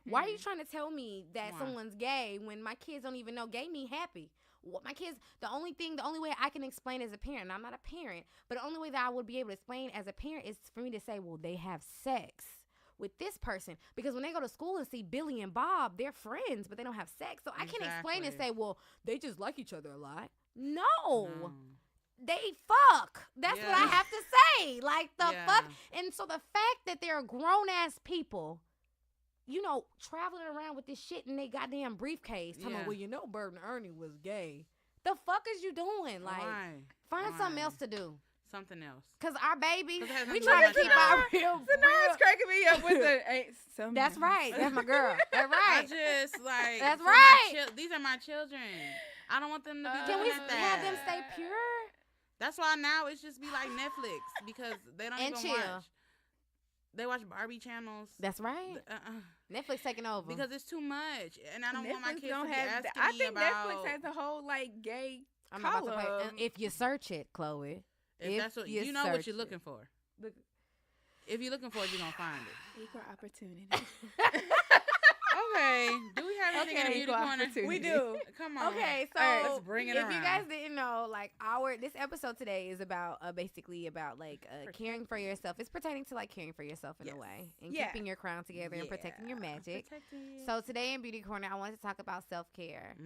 Why are you trying to tell me that Why? someone's gay when my kids don't even know gay mean happy? What my kids, the only way I can explain as a parent, and I'm not a parent, but the only way that I would be able to explain as a parent is for me to say, well, they have sex with this person. Because when they go to school and see Billy and Bob, they're friends, but they don't have sex. So I can't explain and say, well, they just like each other a lot. No. They fuck. That's what I have to say. Like, the fuck. And so the fact that they're grown-ass people, you know, traveling around with this shit in their goddamn briefcase, talking about, well, you know, Bert and Ernie was gay. The fuck is you doing? Like, find something else to do. Something else. Because our baby, we trying to keep our real. Sanara's cracking me up with the. That's right. That's my girl. That's right. I just like. That's right. These are my children. I don't want them to be. Can we like have that. them stay pure? That's why now it's just be like Netflix because they don't And even chill. watch. They watch Barbie channels. That's right. Netflix taking over Because it's too much, and I don't want my Netflix kids to be have. asking I me think about. Netflix has a whole like gay I'm about to play. column. If you search it, Chloe. If that's what you know, what you're looking for. Look. If you're looking for it, you're gonna find it. Equal opportunity. Okay. Do we have anything in the beauty corner? We do. Come on. Okay, so All right, let's bring it if around. you guys didn't know, like this episode today is about basically about like caring for yourself. It's pertaining to like caring for yourself in a way and keeping your crown together and protecting your magic. So today in Beauty Corner, I wanted to talk about self-care.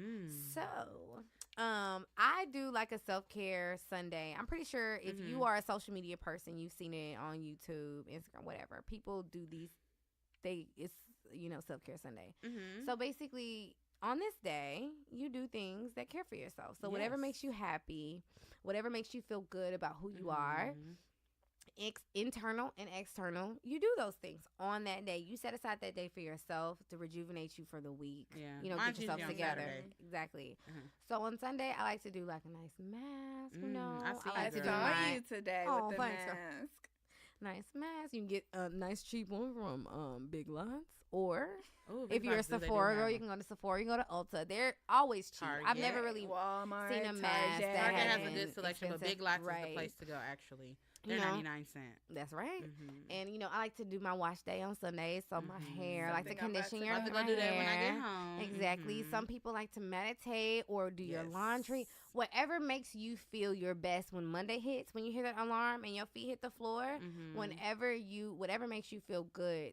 So I do like a self-care Sunday. I'm pretty sure if you are a social media person, you've seen it on YouTube, Instagram, whatever. People do these. It's self-care Sunday. So basically, on this day, you do things that care for yourself. So whatever makes you happy, whatever makes you feel good about who you are, internal and external, you do those things on that day. You set aside that day for yourself to rejuvenate you for the week. Yeah. Get yourself together. Saturday. Exactly. So on Sunday, I like to do like a nice mask. I like to do saw you today with the thanks, mask. Nice mask. You can get a nice cheap one from Big Lots, or Big if you're a Lots, Sephora girl, you can go to Sephora. You can go to Ulta. They're always cheap. Target. I've never really Walmart, seen a mask Target. that Target has a and good selection, but Big expensive, Lots is the place to go. Actually, they're 99 cents. That's right. And I like to do my wash day on Sundays, so my hair. I like to condition your I'm hair. about to go do that when I get home. Exactly. Some people like to meditate or do your laundry. Whatever makes you feel your best when Monday hits, when you hear that alarm and your feet hit the floor, whatever makes you feel good,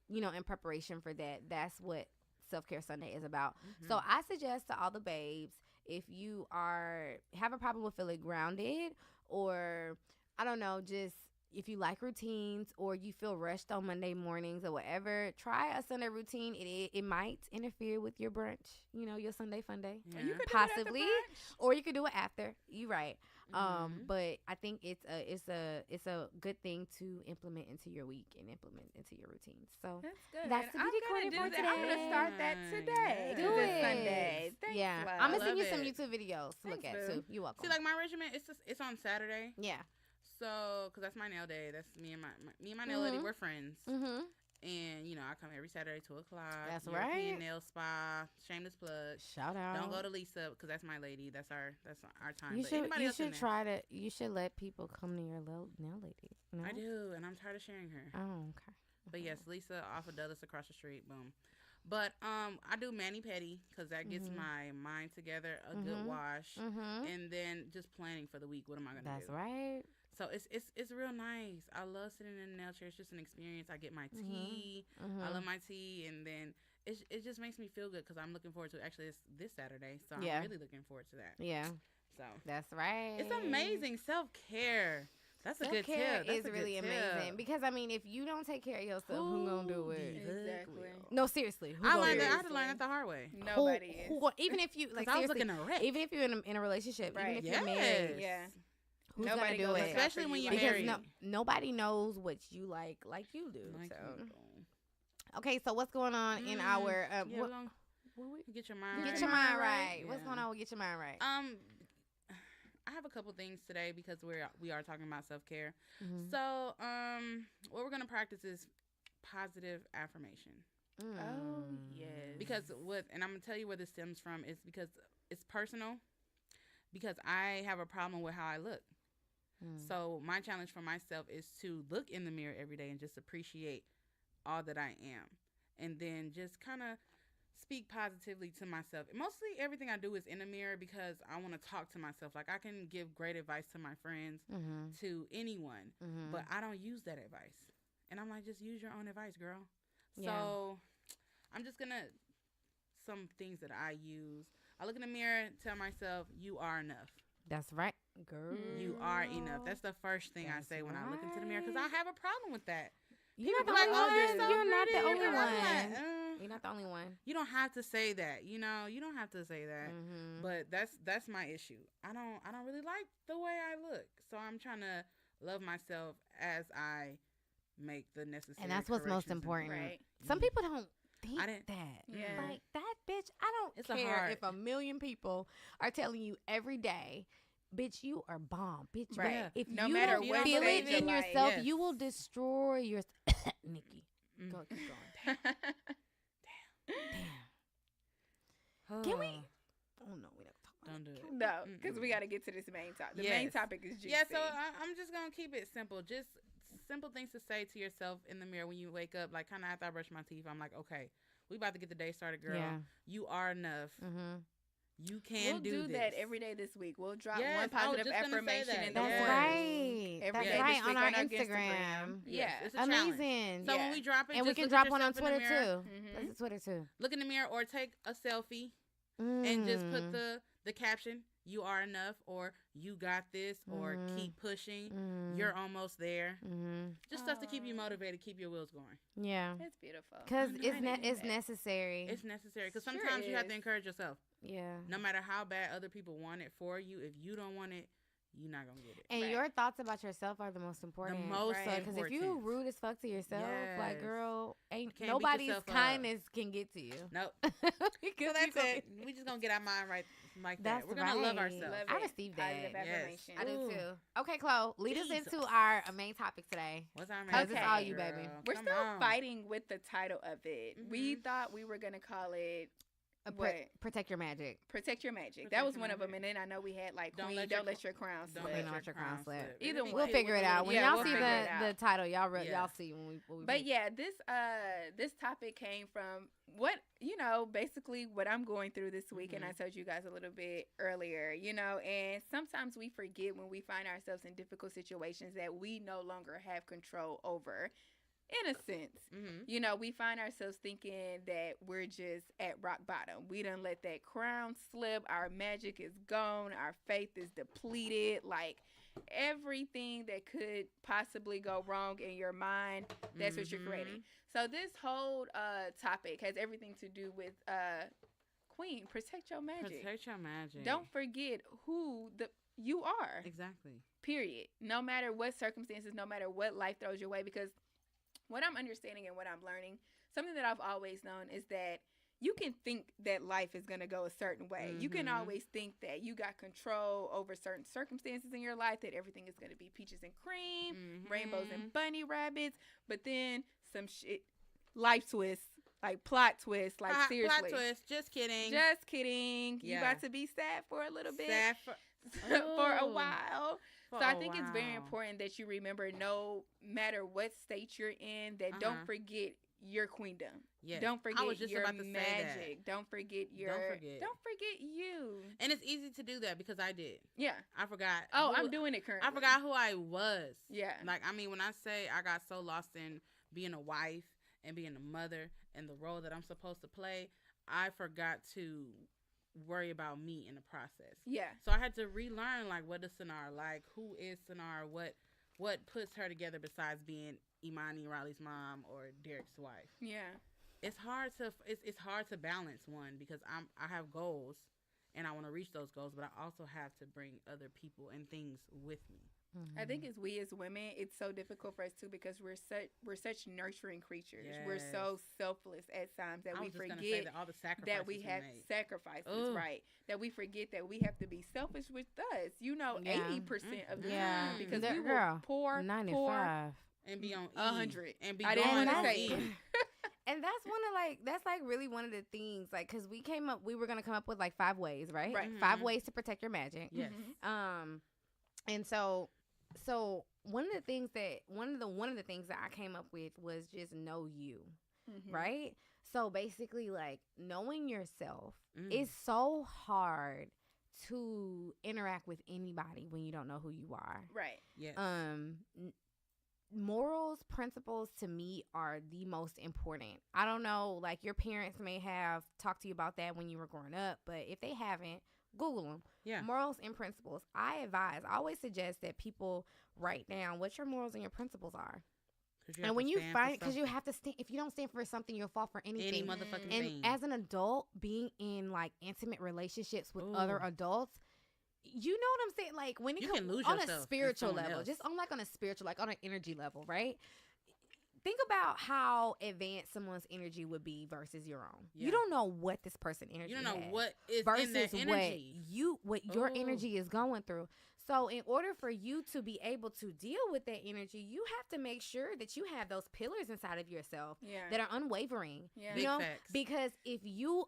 in preparation for that, that's what Self-Care Sunday is about. So I suggest to all the babes, if you have a problem with feeling grounded, or I don't know, just if you like routines or you feel rushed on Monday mornings or whatever, try a Sunday routine. It might interfere with your brunch, your Sunday fun day. Yeah. You could possibly, do it at the brunch. or you could do it after. You're right. But I think it's a good thing to implement into your week and implement into your routines. So that's good. That's the beauty corner for today. I'm gonna start that today. Do This it. Sunday. Thanks, yeah, love. I'm gonna send you Love some it. YouTube videos to look Thanks, at boo. too. You're welcome. See, like my regimen, it's on Saturday. Yeah. So, cause that's my nail day. That's me and my nail lady. We're friends. And I come every Saturday 2:00. That's European right. Nail Spa. Shameless plug. Shout out. Don't go to Lisa because that's my lady. That's our time. You But should anybody else in there, try to. You should let people come to your nail lady. No? I do, and I'm tired of sharing her. Oh, okay. But yes, Lisa off of Dulles across the street. Boom. But I do mani pedi because that gets my mind together. A good wash, and then just planning for the week. What am I gonna do? That's right. So it's real nice. I love sitting in the nail chair. It's just an experience. I get my tea. I love my tea, and then it just makes me feel good because I'm looking forward to actually this Saturday. So I'm really looking forward to that. Yeah. So that's right. It's amazing self-care. That's a good tip. Self-care That's is a good really tip. amazing because if you don't take care of yourself, who's gonna do it? Exactly. No, seriously. I had to learn that the hard way. Nobody is. Even if you like, I was seriously, looking a wreck. even if you're in a relationship, Right. even if you're married, Yeah. who's Nobody gonna do goes it? after Especially when you're Because married. nobody knows what you like you do. Like so you do. okay, so what's going on in our Get your mind. Get your mind right. Yeah. What's going on with Get Your Mind Right? I have a couple things today because we are talking about self-care. Mm-hmm. So, what we're gonna practice is positive affirmation. Oh, yes. Because and I'm gonna tell you where this stems from. Is because it's personal. Because I have a problem with how I look. So my challenge for myself is to look in the mirror every day and just appreciate all that I am, and then just kind of speak positively to myself. Mostly everything I do is in the mirror because I want to talk to myself. Like, I can give great advice to my friends, to anyone, but I don't use that advice. And I'm like, just use your own advice, girl. Yeah. So I'm just going to, some things that I use. I look in the mirror, tell myself, you are enough. That's right, girl. You are enough. That's the first thing I say when I look into the mirror, because I have a problem with that. You're not the only one. You're not the only one. You're not the only one. You don't have to say that. You know, you don't have to say that. But that's my issue. I don't really like the way I look. So I'm trying to love myself as I make the necessary. And that's what's most important. Right. Some people don't think that. Yeah. Like, that bitch, I don't care if 1 million people are telling you every day, bitch, you are bomb. Bitch, right. If no you matter don't what feel it in life, yourself, you will destroy your Nikki. Go, keep going. Damn. Can we? Oh no, we don't talk about Don't do it. No, because we got to get to this main topic. The main topic is juicy. Yeah, so I'm just gonna keep it simple. Just simple things to say to yourself in the mirror when you wake up. Like, kind of after I brush my teeth, I'm like, okay, we about to get the day started, girl. Yeah. You are enough. You can do this. We'll do that every day this week. We'll drop one positive affirmation in the That's right. Every That's day right, this week on our Instagram. Yeah. It's a amazing. So when we drop it, and we can drop one on Twitter too. That's Twitter too. Look in the mirror or take a selfie and just put the caption, you are enough, or you got this, or keep pushing, you're almost there. Just stuff to keep you motivated, keep your wheels going. Yeah. That's beautiful. Because it's necessary. It's necessary because sometimes you have to encourage yourself. Yeah. No matter how bad other people want it for you, if you don't want it, you're not going to get it. And your thoughts about yourself are the most important. The most important. Because if you rude as fuck to yourself, like, girl, Can't nobody's kindness can get to you. Nope. So that's it. We just going to get our mind right like that. We're going to love ourselves. I received that. Yes. I do too. Okay, Chloe, lead us into our main topic today. What's our main topic? It's all you, baby. We're still fighting with the title of it. We thought we were going to call it Protect Your Magic. Protect Your Magic. That was one of them. And then I know we had like Don't let your crown slip. Don't let your crown slip. Either one. We'll figure it out. When y'all see the title, y'all see when we But yeah, this topic came from basically what I'm going through this week, and I told you guys a little bit earlier, and sometimes we forget when we find ourselves in difficult situations that we no longer have control over. In a sense, we find ourselves thinking that we're just at rock bottom. We done let that crown slip. Our magic is gone. Our faith is depleted. Like, everything that could possibly go wrong in your mind, that's what you're creating. So this whole topic has everything to do with Queen, protect your magic. Protect your magic. Don't forget who you are. Exactly. Period. No matter what circumstances, no matter what life throws your way, because what I'm understanding and what I'm learning, something that I've always known is that you can think that life is going to go a certain way. You can always think that you got control over certain circumstances in your life, that everything is going to be peaches and cream, rainbows and bunny rabbits, but then some shit, life twists, like plot twists, like seriously. Plot twist, just kidding. Just kidding. Yeah. You about to be sad for a little bit. Sad for a while. So I think it's very important that you remember, no matter what state you're in, that don't forget your queendom. Yes. Don't forget your magic. Don't forget Don't forget you. And it's easy to do that because I did. Yeah. I forgot. Oh, I'm doing it currently. I forgot who I was. Yeah. Like, I mean, when I say I got so lost in being a wife and being a mother and the role that I'm supposed to play, I forgot to worry about me in the process. Yeah. So I had to relearn, like, what is Sonar like? Who is Sonar? What puts her together besides being Imani Riley's mom or Derek's wife? Yeah. It's hard to balance one because I have goals and I want to reach those goals, but I also have to bring other people and things with me. I think as we as women, it's so difficult for us too because we're such nurturing creatures. Yes. We're so selfless at times that I we was just gonna forget say that all the sacrifices that we have made. sacrifices, Ugh. right? That we forget that we have to be selfish with us. You know, Yeah. 80% of the Yeah. time because That we will girl, pour 95. And be on E. 100. And be I didn't going wanna on say E. it. And that's like really one of the things, like, because we were gonna come up with like 5 ways, right? Right. 5 ways to protect your magic. Yes. Mhm. And so one of the things that I came up with was just know you, Mhm. right? So basically, like, knowing yourself Mm. is so hard to interact with anybody when you don't know who you are. Right. Yes. Morals, principles to me are the most important. I don't know, like, your parents may have talked to you about that when you were growing up, but if they haven't, Google them. Yeah. Morals and principles. I always suggest that people write down what your morals and your principles are. And when you find, because you have to stand, if you don't stand for something, you'll fall for anything. any motherfucking And thing. as an adult, being in like intimate relationships with Ooh. other adults, you know what I'm saying? Like, when it You comes can lose on yourself a in spiritual someone level, else. just on a spiritual, like on an energy level, right? Think about how advanced someone's energy would be versus your own. Yeah. You don't know what this person energy you don't know has what is versus in that energy. what your Ooh. energy is going through. So in order for you to be able to deal with that energy, you have to make sure that you have those pillars inside of yourself Yeah. that are unwavering. Yeah. You Big know, facts. because if you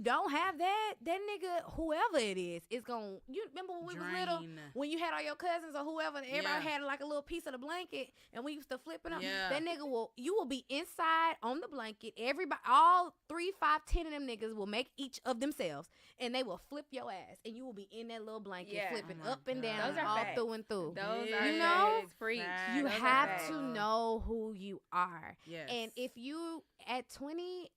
don't have that nigga, whoever it is gonna. You remember when we was little, Drain. when you had all your cousins or whoever, and everybody Yeah. had like a little piece of the blanket, and we used to flip it up. Yeah. That nigga you will be inside on the blanket. Everybody, all 3, 5, 10 of them niggas will make each of themselves, and they will flip your ass, and you will be in that little blanket, Yeah. flipping Oh my up and God. down, Those are all facts. through and through. Those Yeah. are You know? facts. Preach. Facts. You Those are have facts. to know who you are. Yes. And if you at 20,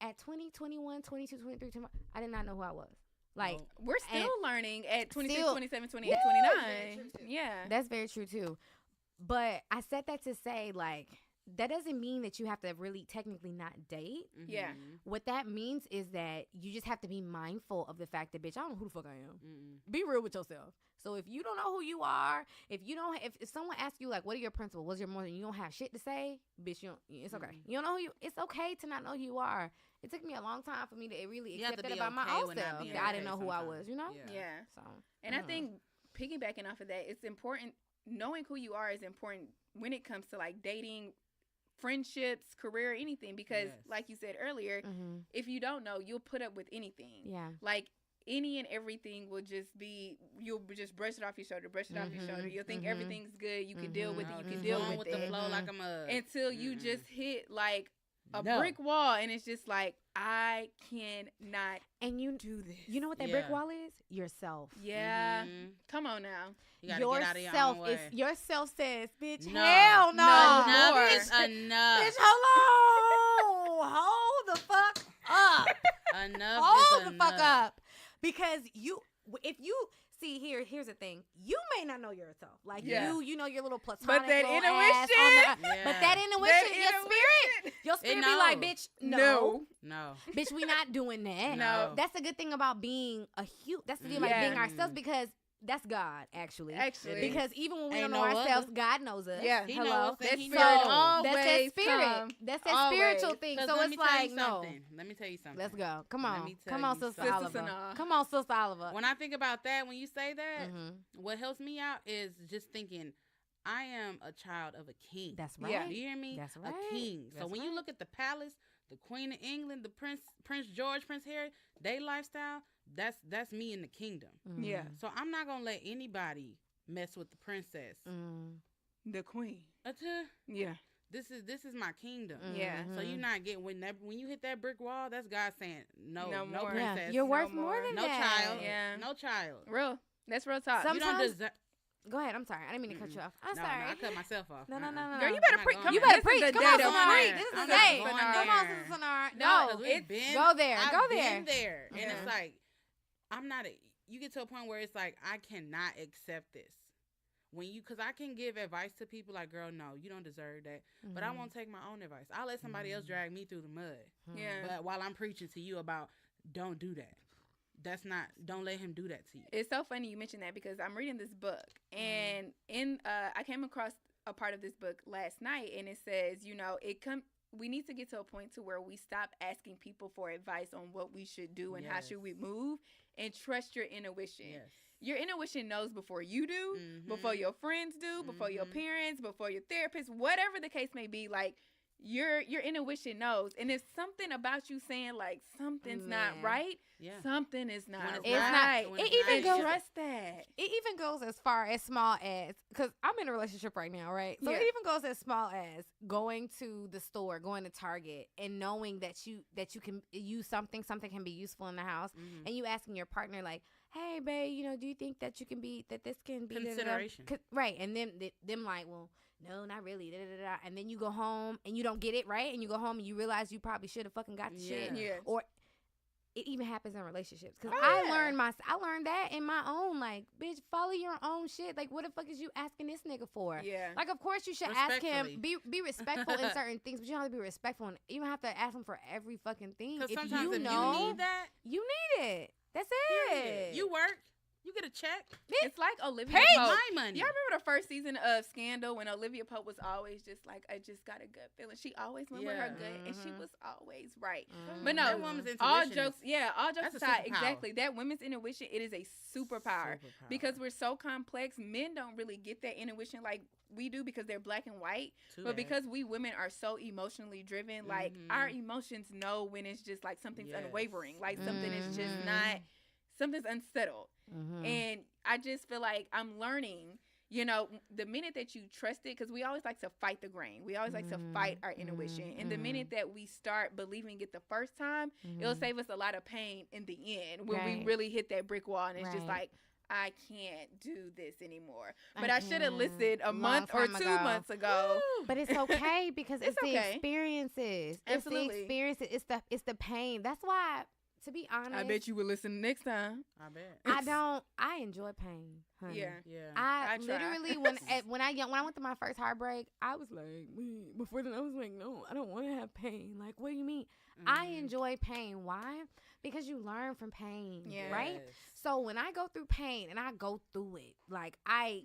21, 22, 23, 24, I did not know who I was. Like, No. We're still learning at 26, Still- 27, 28, Woo! 29. Yeah. that's very true too. But I said that to say, like, that doesn't mean that you have to really technically not date. Yeah. Mhm. What that means is that you just have to be mindful of the fact that, bitch, I don't know who the fuck I am. Mm-mm. Be real with yourself. So if you don't know who you are, if someone asks you, like, what are your principles, what's your moral, and you don't have shit to say, bitch, it's okay. Mhm. You don't know it's okay to not know who you are. It took me a long time for me to really You have accept to that be about my okay own with not self. being That I didn't okay know who I sometimes. was, you know? Yeah. Yeah. So, And I mm. think piggybacking off of that, it's important. Knowing who you are is important when it comes to like dating, friendships, career, anything. Because, Yes. like you said earlier, Mhm. if you don't know, you'll put up with anything. Yeah. Like any and everything will just be, you'll just brush it off your shoulder, brush it off your Mhm, shoulder. You'll think mhm. everything's good. You can deal with No, it. You just can deal going with the it. flow like a mug. Until you Mm-mm. just hit like a No. brick wall, and it's just like, I cannot And you do this. know what that brick Yeah. wall is? Yourself. Yeah. Mhm. Come on now. You gotta get out of your Yourself own way. is yourself says, bitch, No. hell no. No Enough more. is enough. Bitch, hello. Hold the fuck up. Enough Hold is the enough. fuck up. Because if you see here's the thing. You may not know yourself. Like Yeah. you know your little platonic But that little intuition, ass on the, Yeah. but that intuition, your spirit be like, knows. bitch, no. No. Bitch, we not doing that. No. That's the good thing about being that's the thing about Yeah. being ourselves, because that's God, actually. Actually. Because even when we Ain't don't know no ourselves, other. God knows us. Yeah. He Hello. knows us, That and he spirit knows. always That's that spirit. come. That's that Always. spiritual thing. 'Cause So let it's me tell like, you no. something. Let me tell you something. Let's go. Come Let on. me Come tell on, you Sister something. Oliver. Sanaa. Come on, Sister Oliver. When I think about that, when you say that, Mhm. what helps me out is just thinking, I am a child of a king. That's Yeah. right. Do you hear me? That's A right. king. So That's when you right. look at the palace, the Queen of England, the Prince George, Prince Harry, they lifestyle, that's me in the kingdom. Yeah. Mhm. So I'm not gonna let anybody mess with the princess. Mm. The queen. Yeah. This is my kingdom. Yeah. So you're Mhm. not getting when you hit that brick wall, that's God saying no, No no, more. princess, Yeah, you're worth no more more. than no that. child, Yeah. no child. Real. That's real talk. Some- You don't Sometimes- deserve. Go ahead. I'm sorry. I didn't mean to cut you off. I'm No, sorry. I cut myself off. No, no, no, no. Girl, no. you better I'm preach. not Come You going better This is preach. the Come day on, to Sister preach. This is I'm the not day. going Come on, there. Sister Sonara. No, No. 'Cause we've it's- been, Go there. I've Go been there. there. And Yeah. it's like, you get to a point where it's like, I cannot accept this. Because I can give advice to people like, girl, no, you don't deserve that. But I Mhm. won't take my own advice. I'll let somebody else drag me through the mud. Yeah. But while I'm preaching to you about, don't do that. don't let him do that to you. It's so funny you mentioned that because I'm reading this book, and I came across a part of this book last night, and it says, we need to get to a point to where we stop asking people for advice on what we should do and how should we move, and trust your intuition. Yes. Your intuition knows before you do, before your friends do, before your parents, before your therapist, whatever the case may be. Like, your intuition knows, and if something about you saying like something's not right, something is not right. It even goes, trust that. It even goes as far as small as, because I'm in a relationship right now, right? So it even goes as small as going to the store, going to Target, and knowing that you can use something can be useful in the house, and you asking your partner like, hey, babe, do you think that this can be consideration, right? And then them like, well, no, not really. Da, da, da, da. And then you go home and you don't get it right, and you go home and you realize you probably should have fucking got the shit. Yes. Or it even happens in relationships, because I learned that in my own, like, bitch, follow your own shit. Like, what the fuck is you asking this nigga for? Yeah. Like, of course you should ask him, be respectful in certain things, but you don't have to be respectful, and you don't have to ask him for every fucking thing. Because sometimes you if you need that, you need it. That's it. You work. You get a check. It's like Olivia Pay Pope. my money. Y'all remember the first season of Scandal when Olivia Pope was always just like, I just got a gut feeling. She always went with her gut, and she was always right. But no, that woman's all intuition jokes aside, exactly. That women's intuition, it is a superpower. Because we're so complex. Men don't really get that intuition like we do because they're black and white. But because we women are so emotionally driven, like our emotions know when it's just like something's unwavering, like something is just not. Something's unsettled. And I just feel like I'm learning, the minute that you trust it, because we always like to fight the grain. We always like to fight our intuition. And the minute that we start believing it the first time, it'll save us a lot of pain in the end when we really hit that brick wall and it's just like, I can't do this anymore. But I should have listened a month or 2 months ago. But it's okay because it's the okay. experiences. Absolutely. It's the experiences. It's the pain. That's why, to be honest, I bet you will listen next time. I bet. I enjoy pain, honey. Yeah. I literally when I went through my first heartbreak, I was like, before then I was like, no, I don't want to have pain. Like, what do you mean? I enjoy pain. Why? Because you learn from pain, right? So when I go through pain and I go through it, like I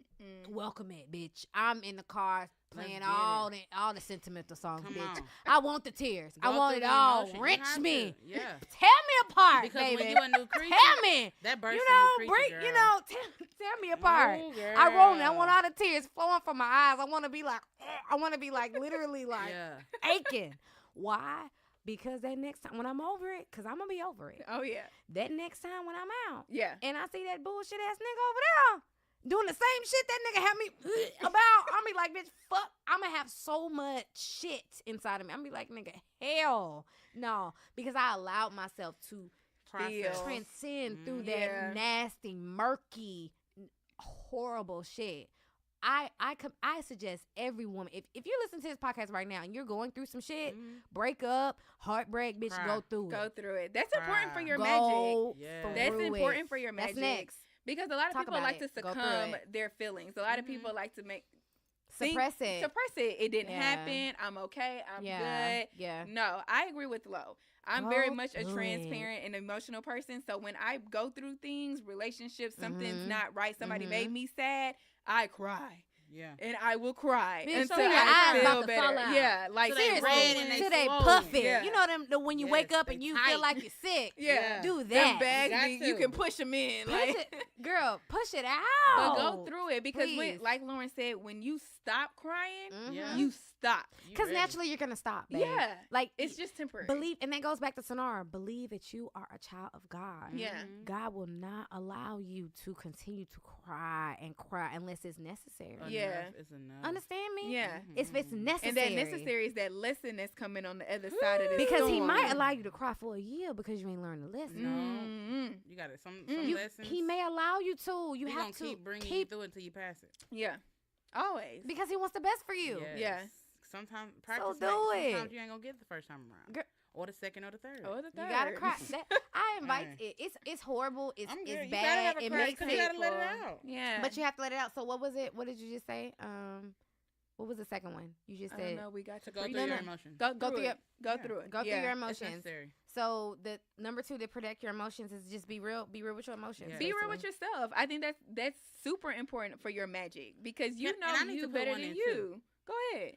welcome it, bitch. I'm in the car playing all the sentimental songs, bitch. I want the tears. I want it all. Wrench me. Yeah. Tear me apart, because baby. when you a new creature, tell me. That burst a new creature, girl. Tear me apart. Ooh, girl. I want all the tears flowing from my eyes. I want to be like literally like aching. Why? Because that next time when I'm over it, because I'm going to be over it. Oh, yeah. That next time when I'm out. Yeah. And I see that bullshit ass nigga over there doing the same shit that nigga had me about. I'm be like, bitch, fuck. I'm going to have so much shit inside of me. I'm be like, nigga, hell no. Because I allowed myself to transcend through that nasty, murky, horrible shit. I suggest every woman, if you listen to this podcast right now and you're going through some shit, break up, heartbreak, bitch, go through it. That's important for your magic. That's important for your magic. That's next. Because a lot of people like to succumb their feelings. A lot of people like to suppress it. It didn't happen. I'm okay. I'm good. Yeah. No, I agree with Lo. I'm very much a transparent and emotional person. So when I go through things, relationships, something's not right, somebody made me sad, I cry. Yeah. And I will cry until your I eyes feel about to better. fall out. Yeah, like seriously, red they puff it. Yeah. You know them when you wake up and you feel like you're sick. Yeah. Do that. Them bags, you can push them in. Girl, push it out. But go through it because like Lauren said, when you stop crying, you stop. Because naturally you're gonna stop, babe. Yeah. Like it's just temporary. Believe, and that goes back to Sonara. Believe that you are a child of God. Yeah. God will not allow you to continue to cry unless it's necessary. Enough is enough. Understand me? Yeah. If it's necessary. And that necessary is that lesson that's coming on the other side of this because storm. he might allow you to cry for a year because you ain't learned the lesson. No. You got it. Some lessons. He may allow you to. You have to keep bringing you through until you pass it. Yeah. Always. Because he wants the best for you. Yes. Yeah. Sometimes practice. So do it. Sometimes you ain't gonna get it the first time around. Or the second or the third. You gotta cry. I invite it. It's horrible. It's you bad. It makes it. You gotta let it out. Yeah. But you have to let it out. So what was it? What did you just say? What was the second one? You just said. No, we got to go through your emotions. Go through it. Go through it. Go through your emotions. So the number 2 to protect your emotions is just be real with your emotions. Yeah. Be real basically. with yourself. I think that's super important for your magic because you And I know need you to put better one than in, you. too. Go ahead.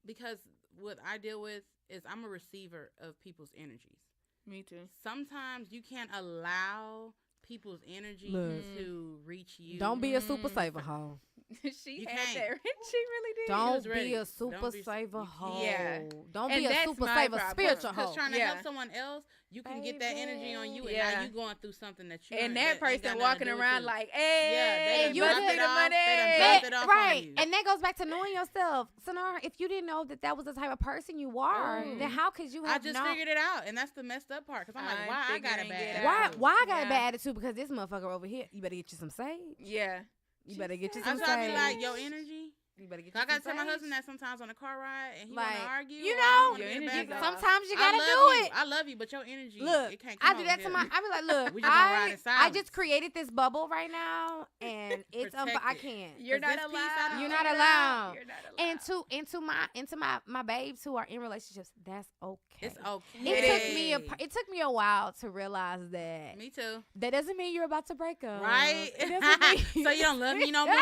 Because what I deal with is I'm a receiver of people's energies. Me too. Sometimes you can't allow people's energy Look. to reach you. Don't be a super saver hoe. She You had can't. that. She really did. Don't was ready. be a Don't super be- saver you hoe. Yeah. Don't And be a that's super my saver problem. spiritual Because hoe. trying to Yeah. help someone else, you can get that energy on you, and Yeah. now you going through something that you And ain't- that ain't got person nothing to walking do with around you. like, hey, they done you dumped must be it the off. money. They done But- dumped it off on right, you. and that goes back to knowing yourself. Sonara, if you didn't know that was the type of person you are, Ooh. then how could you have I just figured it out, and that's the messed up part. Because I'm like, I'm why I got a figuring bad it attitude? out. Why I got a Yeah. bad attitude? Because this motherfucker over here, you better get you some sage. Yeah. You She better get you said- some I try to sage. be like, your energy. You better get I you gotta some tell my husband sage. that sometimes on a car ride, and he Like, wanna argue. you or know, I wanna your get a energy bad vibe. Sometimes you I gotta love do you. it. I love you, but your energy, Look, it can't come I do over that to here. my. I be like, look, We just gonna ride in I silence. just created this bubble right now, and it's I Protect it. can't. You're 'Cause not this piece I allowed. don't You're not figure allowed. You're not allowed. Into my babes who are in relationships. That's okay. It's okay. It took me a while to realize that. Me too. That doesn't mean you're about to break up, Right? It doesn't mean So you don't love me no more?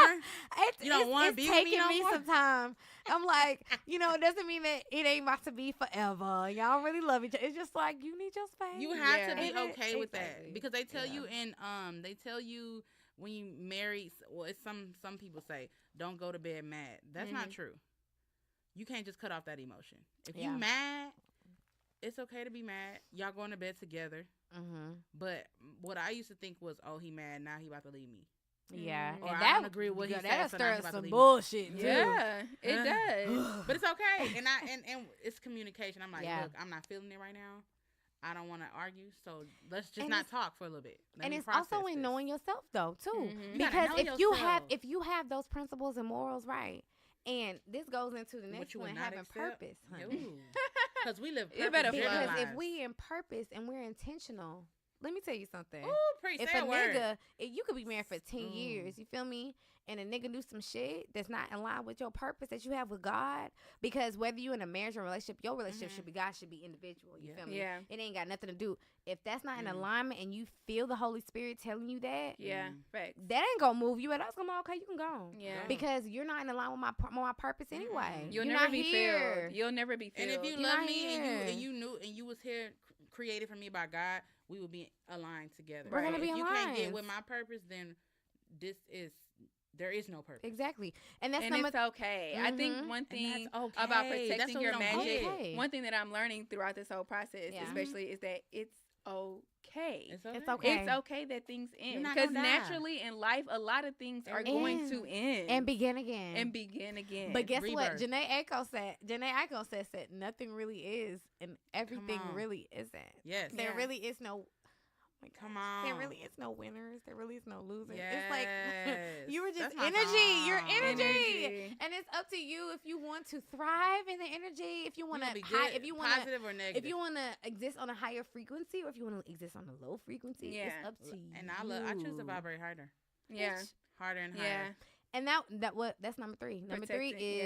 You don't wanna be with me taking no more? some time. I'm like, it doesn't mean that it ain't about to be forever. Y'all really love each other. It's just like you need your space. You have Yeah. to be And okay with that exactly. because they tell Yeah. you they tell you when you marry. Well, it's some people say don't go to bed mad. That's not true. You can't just cut off that emotion. If you Yeah. mad, it's okay to be mad. Y'all going to bed together. Mm-hmm. But what I used to think was, oh, he mad now. He about to leave me. Yeah, Mm. Or and I that don't agree with what he girl, said, that'll so now stir he up about to some leave me. bullshit too. Yeah, it does. But it's okay, and it's communication. I'm like, Yeah. look, I'm not feeling it right now. I don't want to argue, so let's just And not it's- talk for a little bit. Let And me it's also process in this. knowing yourself though too, Mhm. You gotta because know if yourself. you have those principles and morals right, and this goes into the What next you would one, not having accept? purpose, honey. Because we live You better purpose-driven fly. Because if lives. we in purpose and we're intentional, let me tell you something. Ooh, preach, If say a a word. nigga, if you could be married for 10 Mm. years, you feel me? And a nigga do some shit that's not in line with your purpose that you have with God, because whether you in a marriage or relationship, your relationship should be God should be individual. You Yeah. feel me? Yeah. It ain't got nothing to do. If that's not in Mm. alignment and you feel the Holy Spirit telling you that, Yeah, Mm. facts. that ain't gonna move you. That's gonna be okay. You can go. Yeah. Go. Because you're not in line with my purpose anyway. You'll You're never not be here. filled. You'll never be And filled. if you You're love not me and here. you knew and you was here created for me by God, we would be aligned together. We're gonna So be if you can't get aligned. with my purpose, then there is no purpose. Exactly. And that's and number it's okay. I think Mhm. one And thing that's okay. about That's protecting what we your don't magic, get. Okay. one thing that I'm learning throughout this whole process, Yeah. especially, is that it's okay. It's okay. It's okay. It's okay that things end not because gonna die. naturally in life, a lot of things are And going to end and begin again. and begin again. But guess what? Rebirth. Janae Aiko said nothing really is and everything on. really isn't. Yes. There Yeah. really is no my Come gosh, There on. really is no winners. There really is no losers. Yes. It's like you were just That's my energy. You're song. energy. And it's up to you if you want to thrive in the energy, if you You want gonna to be good, if you want to positive or negative. if you want to exist on a higher frequency or if you want to exist on a low frequency, Yeah. it's up to you. and I choose to vibrate harder, Yeah. Bitch. harder and Yeah. higher. And that's number 3. Number 3 Protecting,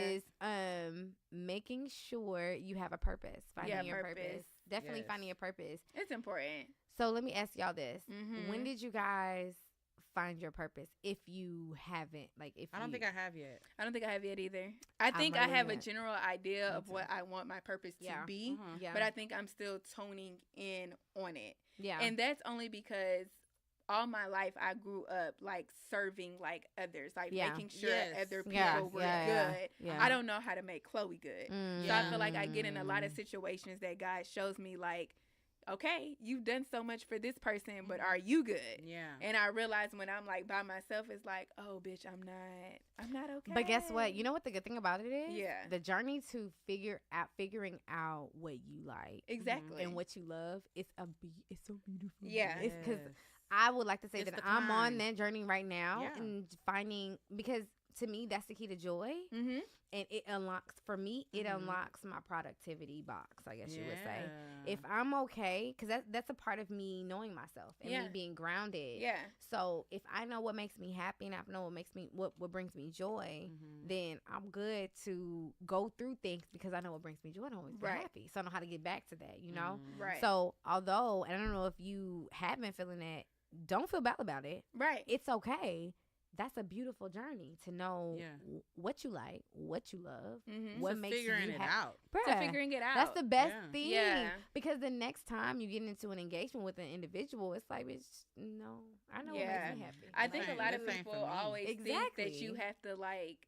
yeah. is making sure you have a purpose, finding Yeah, your purpose. purpose. Definitely Yes. finding your purpose. It's important. So let me ask y'all this: Mhm. when did you guys find your purpose? If you haven't, like, if I don't you, think I have yet. I don't think I have yet either. I I'm think I really have a not. general idea Me of too. what I want my purpose Yeah. to be, Uh-huh. yeah, but I think I'm still toning in on it. yeah, And that's only because all my life I grew up like serving like others, like Yeah. making sure Yes. other people yeah, were yeah, good. yeah. I don't know how to make Chloe good. Mm. So I feel like I get in a lot of situations that God shows me like, okay, you've done so much for this person, but are you good? Yeah. And I realize when I'm like by myself, it's like, oh, bitch, I'm not okay. But guess what? You know what the good thing about it is? Yeah. The journey to figuring out what you like Exactly. and what you love, it's so beautiful. Yeah. It's because Yes. I would like to say It's that the I'm on climb. that journey right now Yeah. and finding, because to me that's the key to joy. Mm-hmm. and it unlocks for me. It unlocks my productivity box, I guess you would say. Yeah. If I'm okay, because that's a part of me knowing myself and me being grounded. Yeah. So if I know what makes me happy and I know what makes me what brings me joy, then I'm good to go through things because I know what brings me joy and I always be happy. So I know how to get back to that, you know. Right. So although, and I don't know if you have been feeling that, don't feel bad about it. Right. It's okay. That's a beautiful journey to know what you like, what you love, what makes you happy. To figuring it out. That's the best thing. Yeah. Because the next time you get into an engagement with an individual, it's like, bitch, no, I know what makes me happy. I think a lot of people always think that you have to, like,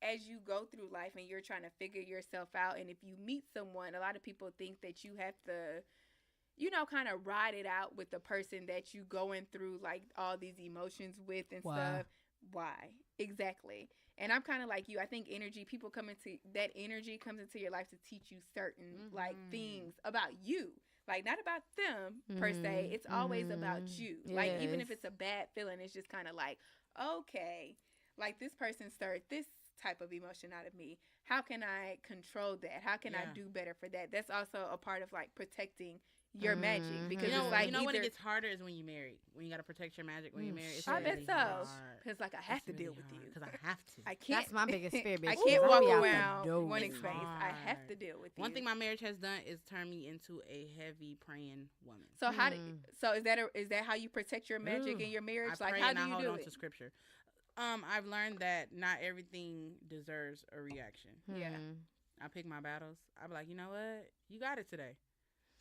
as you go through life and you're trying to figure yourself out, and if you meet someone, a lot of people think that you have to, you know, kind of ride it out with the person that you going through like all these emotions with and stuff. Why? Exactly. And I'm kind of like you. I think people come into that energy comes into your life to teach you certain like things about you. Like not about them per se. It's always about you. Yes. Like even if it's a bad feeling, it's just kind of like, okay, like this person stirred this type of emotion out of me. How can I control that? How can I do better for that? That's also a part of like protecting your magic, because it's like when it gets harder is when you're married, when you got to protect your magic when you're married. It's I really bet so, hard. because like I have to deal with you because I have to. I can't. That's my biggest fear, bitch. I can't walk around wanting space. I have to deal with you. One thing my marriage has done is turn me into a heavy praying woman. So is that how you protect your magic in your marriage? I like pray how and do I you hold do on it? to scripture. I've learned that not everything deserves a reaction. Yeah. I pick my battles. I be like, you know what? You got it today.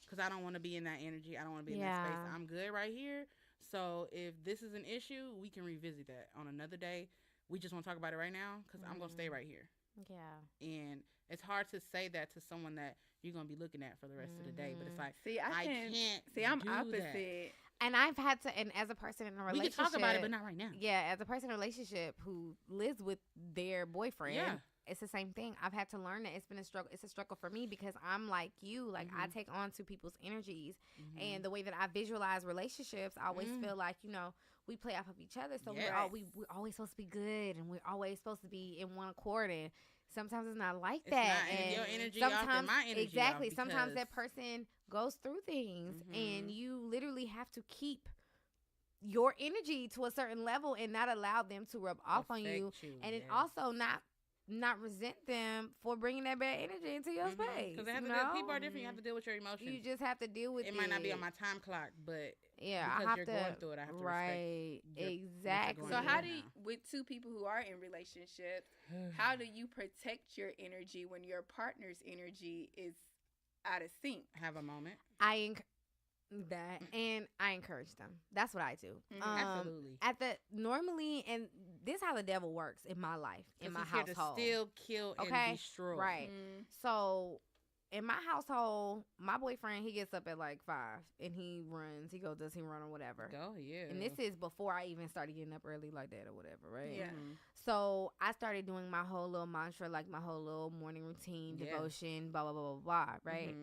Because I don't want to be in that energy. I don't want to be in that space. I'm good right here. So if this is an issue, we can revisit that on another day. We just want to talk about it right now because I'm going to stay right here. Yeah. And it's hard to say that to someone that you're going to be looking at for the rest of the day. But it's like, I can't I'm do opposite. That. And I've had to, and as a person in a relationship. We can talk about it, but not right now. Yeah, as a person in a relationship who lives with their boyfriend, it's the same thing. I've had to learn that it's been a struggle. It's a struggle for me because I'm like you. Like, I take on to people's energies. And the way that I visualize relationships, I always feel like, you know, we play off of each other. So we're always supposed to be good, and we're always supposed to be in one accord. And sometimes it's not like that. And your energy sometimes, off and my energy exactly. off Sometimes that person goes through things, and you literally have to keep your energy to a certain level and not allow them to rub off on you. And it also not resent them for bringing that bad energy into your space. Because people are different. You have to deal with your emotions. You just have to deal with it. It might not be on my time clock, but because I have you're going through it, I have to respect exactly. So how do you, with two people who are in relationships, how do you protect your energy when your partner's energy is out of sync? Have a moment. And I encourage them. That's what I do. Absolutely. Normally, and this is how the devil works in my life, in my household. To steal, kill, and destroy. Right. So in my household, my boyfriend, he gets up at like 5 and he runs. He does he run or whatever. Oh yeah. And this is before I even started getting up early like that or whatever, right? Yeah. So I started doing my whole little mantra, like my whole little morning routine, devotion, blah blah blah blah blah, right?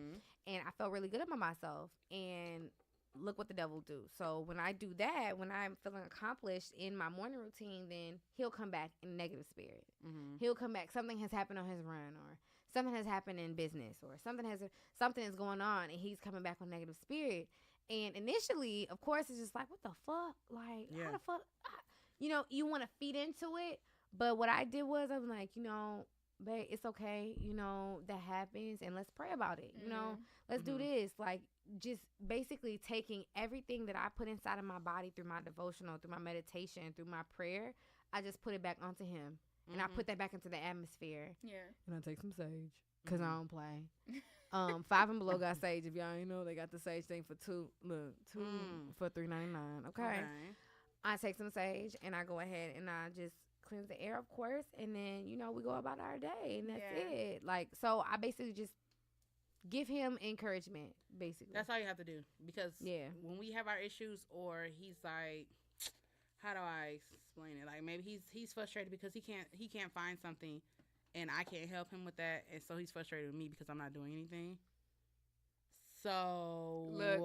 And I felt really good about myself. And look what the devil do. So when I do that, when I'm feeling accomplished in my morning routine, then he'll come back in negative spirit. He'll come back. Something has happened on his run, or something has happened in business, or something is going on, and he's coming back on negative spirit. And initially, of course, it's just like, what the fuck? Like, how the fuck? You know, you want to feed into it. But what I did was, I was like, you know, babe, it's okay. You know, that happens, and let's pray about it. You know, let's do this. Like, just basically taking everything that I put inside of my body through my devotional, through my meditation, through my prayer, I just put it back onto him. And I put that back into the atmosphere. Yeah. And I take some sage, because I don't play. 5 and Below got sage. If y'all ain't know, they got the sage thing for two for $3.99. Okay. I take some sage, and I go ahead and I just cleanse the air, of course, and then, you know, we go about our day, and that's it. Like, so I basically just give him encouragement, basically. That's all you have to do, because when we have our issues, or he's like, how do I explain it? Like, maybe he's frustrated because he can't find something, and I can't help him with that, and so he's frustrated with me because I'm not doing anything. So look,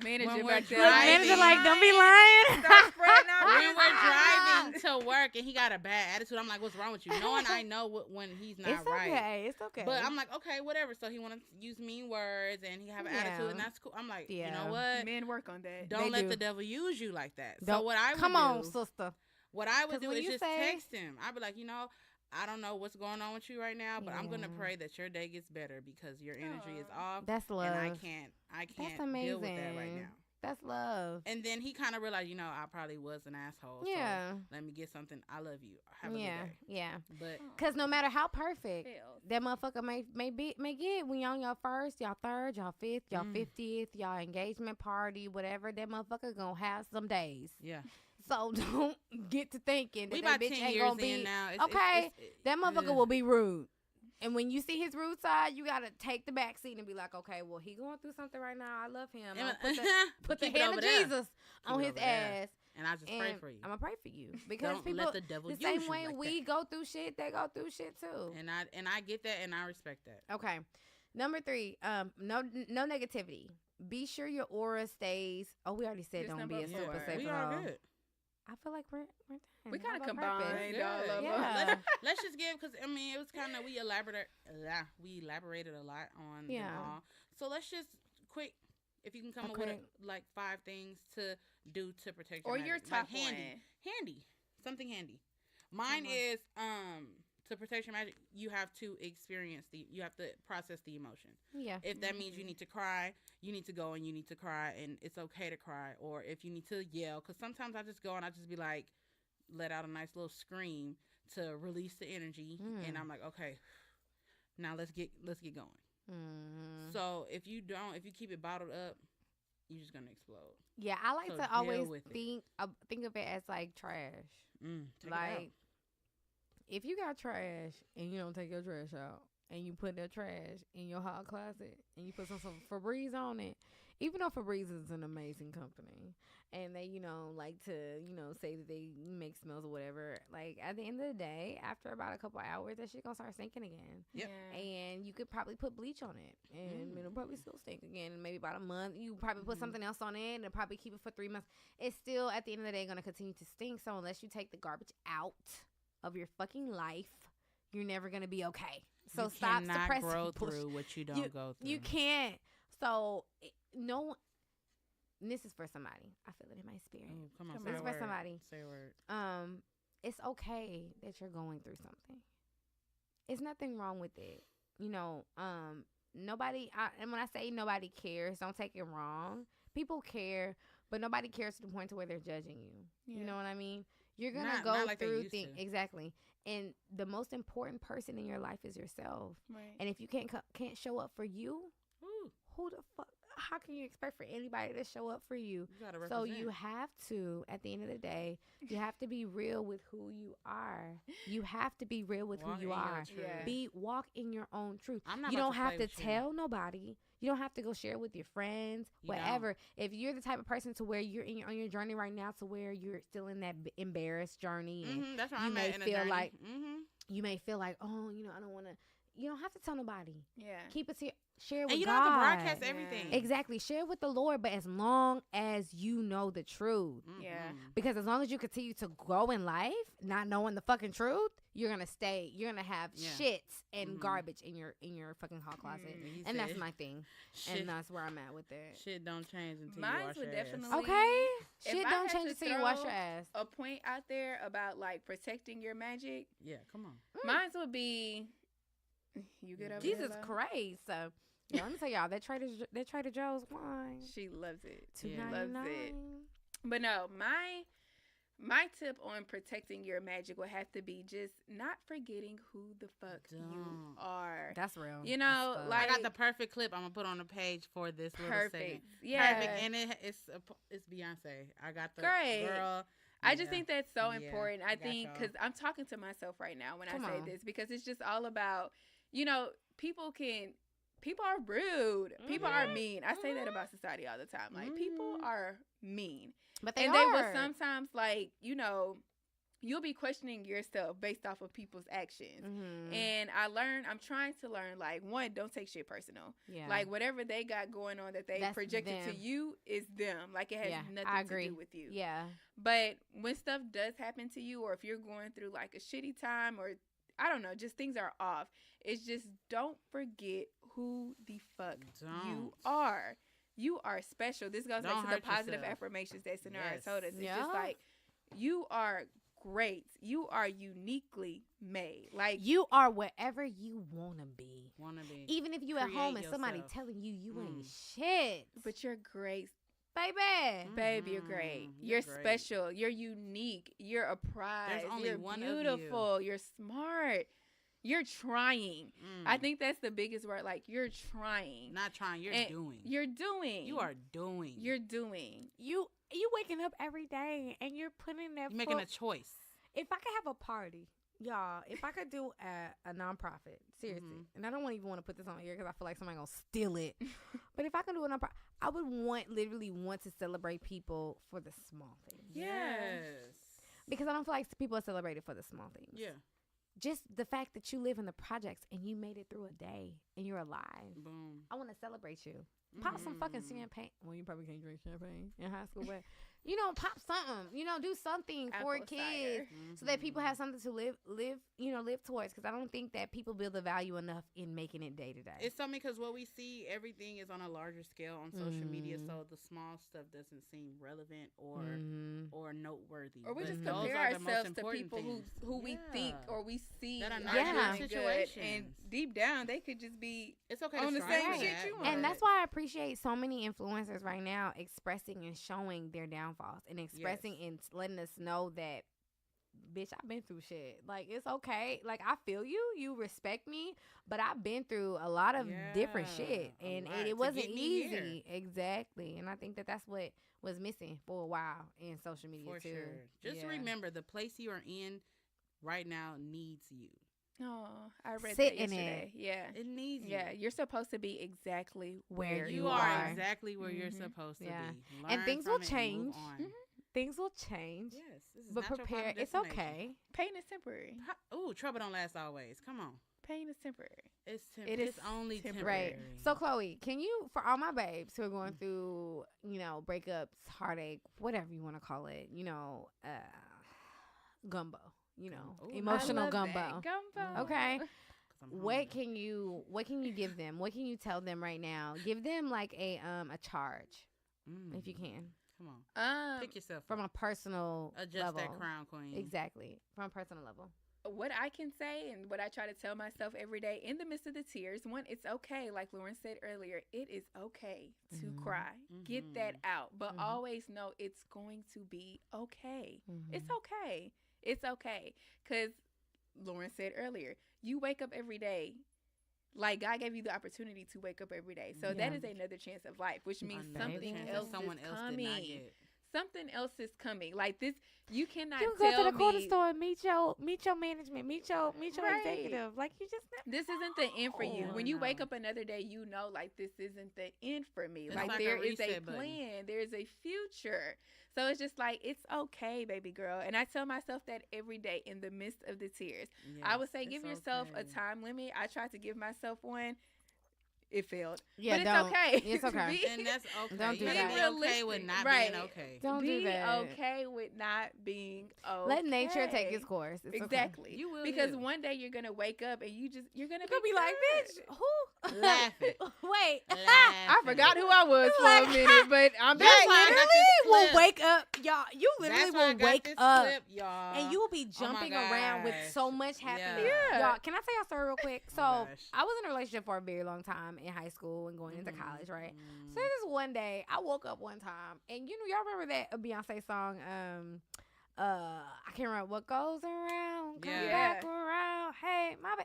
manager back there. Manager, like, don't be lying. Stop spreading out. When we're driving, come to work and he got a bad attitude, I'm like, what's wrong with you? Knowing I know when he's not It's right. okay. It's okay. But I'm like, okay, whatever. So he want to use mean words and he have an attitude, and that's cool. I'm like, you know what? Men work on that. Don't let the devil use you like that. So what I would come on, sister. What I would do is just text him. I'd be like, I don't know what's going on with you right now, but I'm gonna pray that your day gets better because your energy is off. That's love. And I can't deal with that right now. That's love. And then he kind of realized, I probably was an asshole. Yeah. So let me get something. I love you. Have a good day. Yeah. But because no matter how perfect that motherfucker may get when y'all on your first, y'all third, y'all fifth, y'all 50th, y'all engagement party, whatever, that motherfucker gonna have some days. Yeah. So don't get to thinking that we that about bitch 10 ain't years gonna be in now. That motherfucker will be rude. And when you see his rude side, you gotta take the back seat and be like, okay, well, he going through something right now. I love him. Put the hand of Jesus on his ass. And I just pray for you. I'm gonna pray for you because don't people let the devil use same you way like we go through shit, they go through shit too. And I get that and I respect that. Okay. Number 3, no negativity. Be sure your aura stays. Oh, we already said don't be a super safe. We are good. I feel like we're done. We kind of combined all of them. Let's just give, because it was kind of we elaborated a lot on them all. So let's just quick, if you can come up with like 5 things to do to protect your magic. Your top handy, something handy. Mine is to protect your magic. You have to process the emotion. Yeah. If that means you need to cry, you need to go and you need to cry, and it's okay to cry. Or if you need to yell, because sometimes I just go and I just be like, let out a nice little scream to release the energy, and I'm like, okay, now let's get going. So if you keep it bottled up, you're just gonna explode. Yeah, I like to always think of it as like trash. Like if you got trash and you don't take your trash out and you put that trash in your hot closet and you put some Febreze on it, even though Febreze is an amazing company and they, like to, say that they make smells or whatever, like at the end of the day, after about a couple hours, that shit gonna start stinking again. Yep. And you could probably put bleach on it and it'll probably still stink again. And maybe about a month, you probably put something else on it and it'll probably keep it for 3 months. It's still, at the end of the day, gonna continue to stink. So unless you take the garbage out of your fucking life, you're never gonna be okay. So you stop suppressing. Grow through what you don't go through. You can't. So no one. This is for somebody. I feel it in my spirit. Ooh, come on, this is for somebody. Say a word. It's okay that you're going through something. It's nothing wrong with it. Nobody. And when I say nobody cares, don't take it wrong. People care, but nobody cares to the point to where they're judging you. Yeah. You know what I mean? You're gonna go through things exactly, and the most important person in your life is yourself. Right. And if you can't show up for you, who the fuck? How can you expect for anybody to show up for you? So you have to, at the end of the day, you have to be real with who you are. You have to be real with who you are. Walk in your own truth. You don't have to tell nobody. You don't have to go share with your friends, whatever. If you're the type of person to where you're on your journey right now, to where you're still in that embarrassed journey, and that's where you I'm may at feel like you may feel like, oh, I don't want to. You don't have to tell nobody. Yeah. Keep it to share with God. And you don't have to broadcast everything. Exactly. Share with the Lord, but as long as you know the truth. Yeah. Because as long as you continue to grow in life, not knowing the fucking truth, you're gonna have shits and garbage in your fucking hall closet. And that's my thing. And that's where I'm at with it. Shit don't change until Mine you wash would your definitely ass. Okay. Shit don't change until you wash your ass. A point out there about like protecting your magic. Yeah, come on. Mine would be. You good over Jesus there, Christ. So, let me tell y'all, that Trader Joe's wine. She loves it. Loves it. But no, my tip on protecting your magic would have to be just not forgetting who the fuck you are. That's real. I got the perfect clip I'm gonna put on the page for this little segment. Yeah. Perfect. And it's Beyonce. I got the Great. girl. I just think that's so important. I think because I'm talking to myself right now when I say this, because it's just all about, people are rude. People are mean. I say that about society all the time. Like, people are mean. But they will sometimes, like, you'll be questioning yourself based off of people's actions. Mm-hmm. And I'm trying to learn, like, one, don't take shit personal. Yeah. Like, whatever they got going on that they That's projected them. to you is them. Like, it has I nothing agree. to do with you. Yeah. But when stuff does happen to you, or if you're going through, like, a shitty time, or I don't know, just things are off, it's just don't forget who the fuck you are. You are special. This goes back to the positive affirmations that Sonara told us. It's just like, you are great. You are uniquely made. Like, you are wherever you wanna be. Even if you at Create home and somebody yourself. telling you ain't shit. but you're great. Baby. Baby, you're great. You're great. special. You're unique. You're a prize. There's only you're one of you. beautiful. You're smart. You're trying. I think that's the biggest word. Like, you're trying. Not trying. You're And doing. You're doing. You are doing. You're doing. You waking up every day and you're putting that You're making a choice. If I could have a party, y'all, if I could do a nonprofit, seriously, and I don't even want to put this on here because I feel like somebody gonna steal it. But if I could do a nonprofit, I would literally want to celebrate people for the small things. Yes. Because I don't feel like people are celebrated for the small things. Yeah. Just the fact that you live in the projects and you made it through a day and you're alive. Boom. I want to celebrate you. Pop some fucking champagne. Well, you probably can't drink champagne in high school, but pop something. Do something for Apple kids cider. so that people have something to live towards. Because I don't think that people build the value enough in making it day to day. It's something because what we see, everything is on a larger scale on social media, so the small stuff doesn't seem relevant or noteworthy. Or we just Those compare are the most ourselves to important people things. who we think or we see that are not not Yeah. doing good good, situations. and deep down they could just be It's okay on to the strive same for shit that, you but- on. And that's why I appreciate so many influencers right now expressing and showing their downfalls and expressing and letting us know that, bitch, I've been through shit. Like, it's okay. Like, I feel you. You respect me. But I've been through a lot of different shit. a And lot it to wasn't get me easy. Exactly. And I think that that's what was missing for a while in social media, For too. sure. Just Yeah. remember, the place you are in right now needs you. Oh, I read Sit that in yesterday. Yeah. It needs you. Yeah, you're supposed to be exactly where You You are. are exactly where you're Mhm. supposed to Yeah. be. And Learn things from will it and change. move on. Things will change. Yes. This is But not your prepare. final It's destination. okay. Pain is temporary. Ooh, trouble don't last always. Come on. Pain is temporary. It's It it's is only temporary. temporary. Right. So, Chloe, can you, for all my babes who are going through, breakups, heartache, whatever you want to call it, gumbo, Ooh, emotional I love gumbo. that. Gumbo. Okay. 'Cause I'm What hungry. can you give them? What can you tell them right now? Give them like a charge if you can, Come on. Pick Um, yourself from up. a personal Adjust level. that crown, queen. Exactly, from a personal level. what I can say and what I try to tell myself every day in the midst of the tears, one, it's okay. Like Lauren said earlier, it is okay to Mhm. cry. Get that out. But Mhm. always know it's going to be okay. It's Mhm. okay. It's okay. Because Lauren said earlier, you wake up every day. Like, God gave you the opportunity to wake up every day. So that Yeah. is another chance of life, which means Another something chance that else someone is else did coming. not get. Something else is coming. Like this, you cannot You tell go to the corner me store and meet your management, meet your Right. executive. Like, you just this isn't the end for you. Oh, When you wake no. up another day, you know, like, this isn't the end for me. It's Like, like a there is a reset button. plan. There's a future. So it's just like, it's okay, baby girl. And I tell myself that every day in the midst of the tears. I would say Yes, give it's yourself a okay. time limit. I tried to give myself one. It failed. Yeah, but don't. it's okay. It's okay. Be- And that's okay. Don't do You that. gotta be okay with Realistic. not Right. being okay. Don't be do that. okay with not being okay. Let nature take its course. It's okay. Exactly. You will Because heal. one day you're gonna wake up and you're gonna You're gonna be like, good. bitch, who? Laughing. Wait. I forgot who I was for Like, a minute, but I'm That's back. why I got Literally this will clip. wake up, y'all. You literally That's why I will got wake this up, clip, y'all. and you will be Oh my jumping around with gosh. so much happiness. Yeah. Y'all, can I tell y'all a story real quick? So Oh gosh. I was in a relationship for a very long time in high school and going into college, right? So this one day, I woke up one time, and y'all remember that Beyonce song? I can't remember what goes around, come Yeah. back around. Hey, my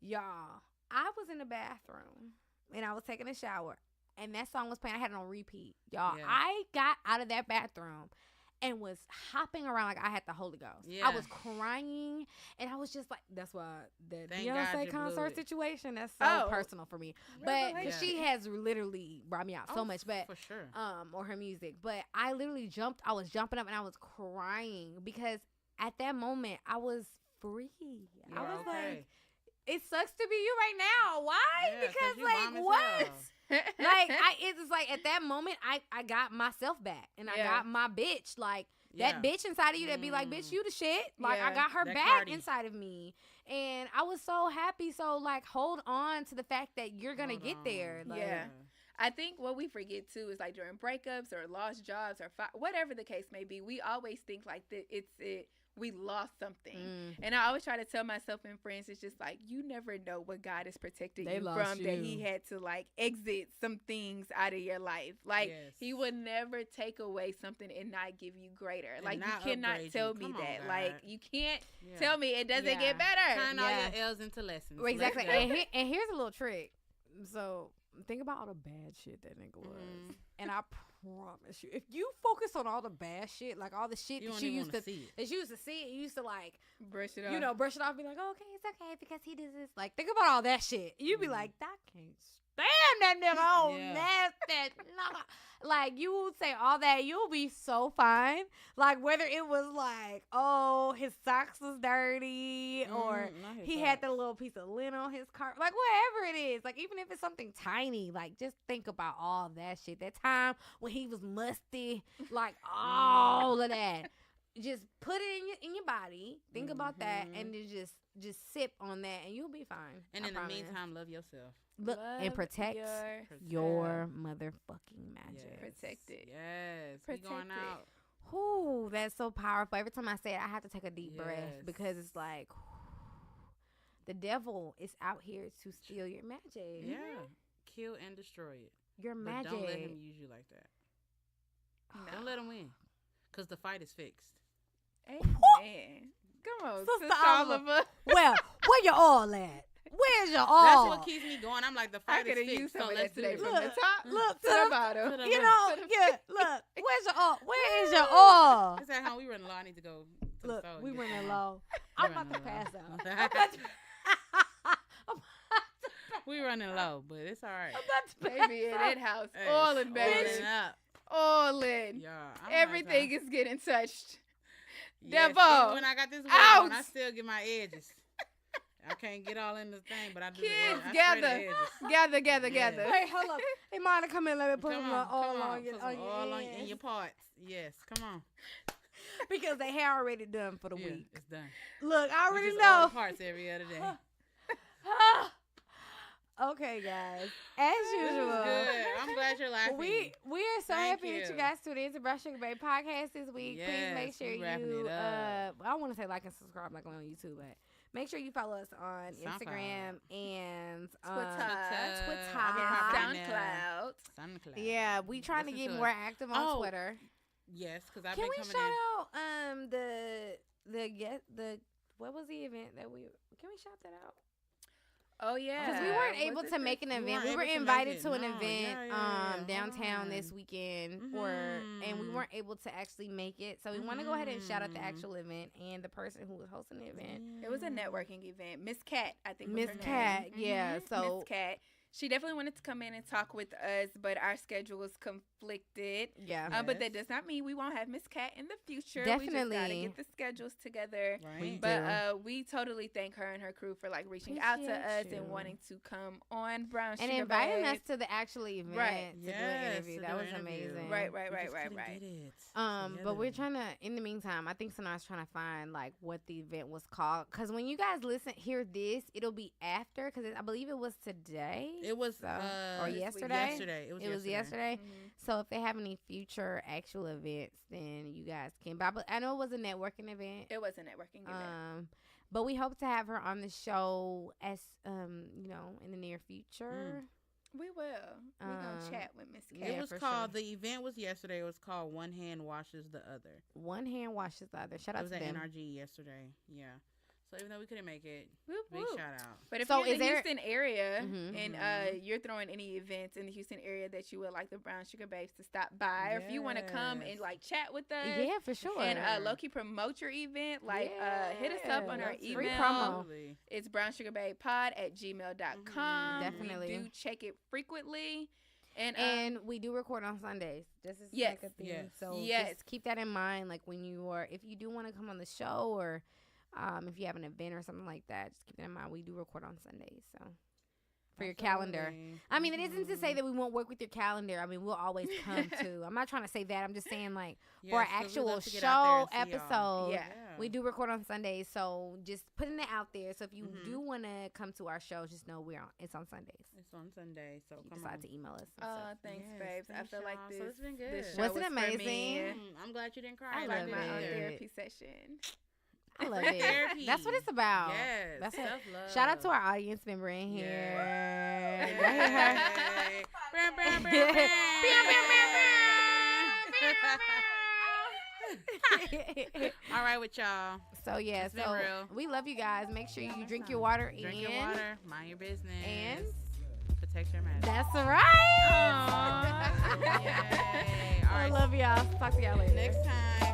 y'all, I was in the bathroom and I was taking a shower, and that song was playing. I had it on repeat, y'all. Yeah. I got out of that bathroom and was hopping around like I had the Holy Ghost. Yeah. I was crying, and I was just like, that's why the Thank God Beyonce you blew concert it. situation, that's so Oh. personal for me. But 'cause Revelation. she has literally brought me out so Oh, much, but for sure. or her music. But I literally jumped. I was jumping up and I was crying because at that moment, I was free. I was okay. like, it sucks to be you right now. Why? Yeah, 'cause because you like bomb as what? hell. Like it's like at that moment I got myself back and I Yeah. got my bitch. Like that bitch inside of you that be like, bitch, you the shit. Like I Yeah. got her That back Cardi. inside of me. And I was so happy. So like hold on to the fact that you're gonna Hold get on. there. Like, Yeah. I think what we forget too is like during breakups or lost jobs or whatever the case may be, we always think like that we lost something. And I always try to tell myself and friends, it's just like, you never know what God is protecting They you lost from, that he you. had to like exit some things out of your life. Like Yes. he would never take away something and not give you greater. And Like you not cannot upgrade tell you. me Come on, that. God. Like you can't Yeah. tell me it doesn't Yeah. get better. Turn all Yeah. your L's into lessons. Well, exactly. Let's go. And here's a little trick. So think about all the bad shit that nigga was. Mhm. And I promise you, if you focus on all the bad shit, like all the shit You that don't you even used want to to see it. that you used to see, you used to like, Brush it off. you know, brush it off, be like, oh, okay, it's okay because he does this. Like, think about all that shit. You'd be Mhm. like, I can't stand that nigga. Oh, Yeah. nasty. Nah. Like, you would say all that, you'll be so fine. Like, whether it was like, oh, his socks was dirty, or Not his he had socks. the little piece of lint on his car, like whatever it is, like even if it's something tiny, like just think about all that shit. That time when he was musty, like all of that. Just put it in your body. Think about that, Mhm. and then just sip on that, and you'll be fine. And I in the promise. meantime, love yourself. Look and Love protect yourself. your motherfucking magic. Protect it. Yes. Protect we going it. out. Whoo, that's so powerful. Every time I say it, I have to take a deep breath Yes. because it's like the devil is out here to steal your magic. Yeah. Kill and destroy it. Your But magic. don't let him use you like that. Don't let him win. Because the fight is fixed. Amen. Come on, Sister Sister Oliver. Well, where you all at? Where's your all? That's what keeps me going. I'm like, the I fight is could have fixed. used So some of let's that do today it. from Look, the top look, to to the the- bottom. to the You left. know, To the yeah, look, where's your all? Where is your all? It's at home. We running low. I need to go to Look, the store. we and get running some. low. We I'm about to running pass low. out. I'm about to We running low, but it's all right. Baby, in that house, Hey, all in oiling baby. up. All in. Yeah, Everything is getting touched. Yes, Devil. even when I got this wig on, I Out. still get my edges. I can't get all in the thing, but I do. Kids, the edges. I spray the gather. edges. Gather. Yeah. Wait, hold up. Hey, Monica, come in. Let me put Come some on, all come on. on your, Put some on your oil on ends. in your parts. Yes, come on. Because they hair already done for the Yeah, week. it's done. Look, I We already just oil know. the parts every other day. Okay, guys. As This usual. was good. I'm glad you're laughing. We are so Thank happy that you you. guys tuned in to Brown Sugar Babe podcast this week. Please make Yes, sure we wrapping you it up. I want to say like and subscribe like on YouTube, but make sure you follow us on SoundCloud. Instagram and Twitter. Twitter. SoundCloud. Yeah, we trying to Listen get to more us. active on Oh, Twitter. Yes, because I've Can been we coming shout in. out the what was the event that we can we shout that out? Oh yeah. Because we weren't Was able it to make an We event. weren't We were able to make invited it. to an No, event yeah. downtown Hold this on. weekend and we Mhm. weren't able to actually make it. So we want to go ahead and shout out the Mhm. actual event and the person who was hosting the event. It was a networking event. Miss Cat, I think. was Miss her name. Cat, yeah, so- Miss Cat. She definitely wanted to come in and talk with us, but our schedule was conflicted. Yeah. But Yes. that does not mean we won't have Miss Cat in the future. We Definitely. just gotta get the schedules together. Right. We But do. we totally thank her and her crew for like reaching out to Appreciate us you. and wanting to come on Brown And Sugar inviting Babe. us to the actual event Right. to do an interview. That was amazing. Right. We just couldn't get it But we're together. trying to, in the meantime, I think Sanaa's trying to find like what the event was called. Because when you guys hear this, it'll be after. Because I believe it was today. It was So- this or week. yesterday? Yesterday. It was yesterday. Mhm. So if they have any future actual events, then you guys can. But I know it was a networking event. It was a networking event. But we hope to have her on the show as in the near future. We will. We're gonna chat with Miss Cat. Yeah, It was for called, sure. the event was yesterday. It was called One Hand Washes the Other. One hand washes the other. Shout It out was to at them. NRG yesterday. Yeah. So even though we couldn't make it, Whoop, big whoop. shout out. But if So you're in is the there- Houston area Mhm. and Mhm. you're throwing any events in the Houston area that you would like the Brown Sugar Babes to stop by, or if you want to come and Yes. like chat with us Yeah, for sure. and sure. low-key promote your event, like hit us up on our Free email. promo. Absolutely. It's brownsugarbabepod@gmail.com. Definitely. We do check it frequently. And we do record on Sundays. Just as yes, like a thing. Yes. So yes, just keep that in mind. Like when if you do want to come on the show, or if you have an event or something like that, just keep that in mind. We do record on Sundays. So. For your calendar. I mean, it isn't to say that we won't work with your calendar. I mean, we'll always come to. I'm not trying to say that. I'm just saying, like, for an actual show episode, we do record on Sundays. So just putting it out there. So if you do want to come to our show, just know it's on Sundays. It's on Sunday. So you decide to email us. Thanks, babes. I feel like this. So it's been good. Wasn't it amazing? I'm glad you didn't cry. I love my own therapy session. I love it. That's what it's about. Yes. That's self-love. Shout out to our audience member in here. All right with y'all. So yeah, we love you guys. Make sure you drink your water. Drink your water. Mind your business. And protect your mind. That's right. Yay. All right. I love y'all. Talk to y'all later. Next time.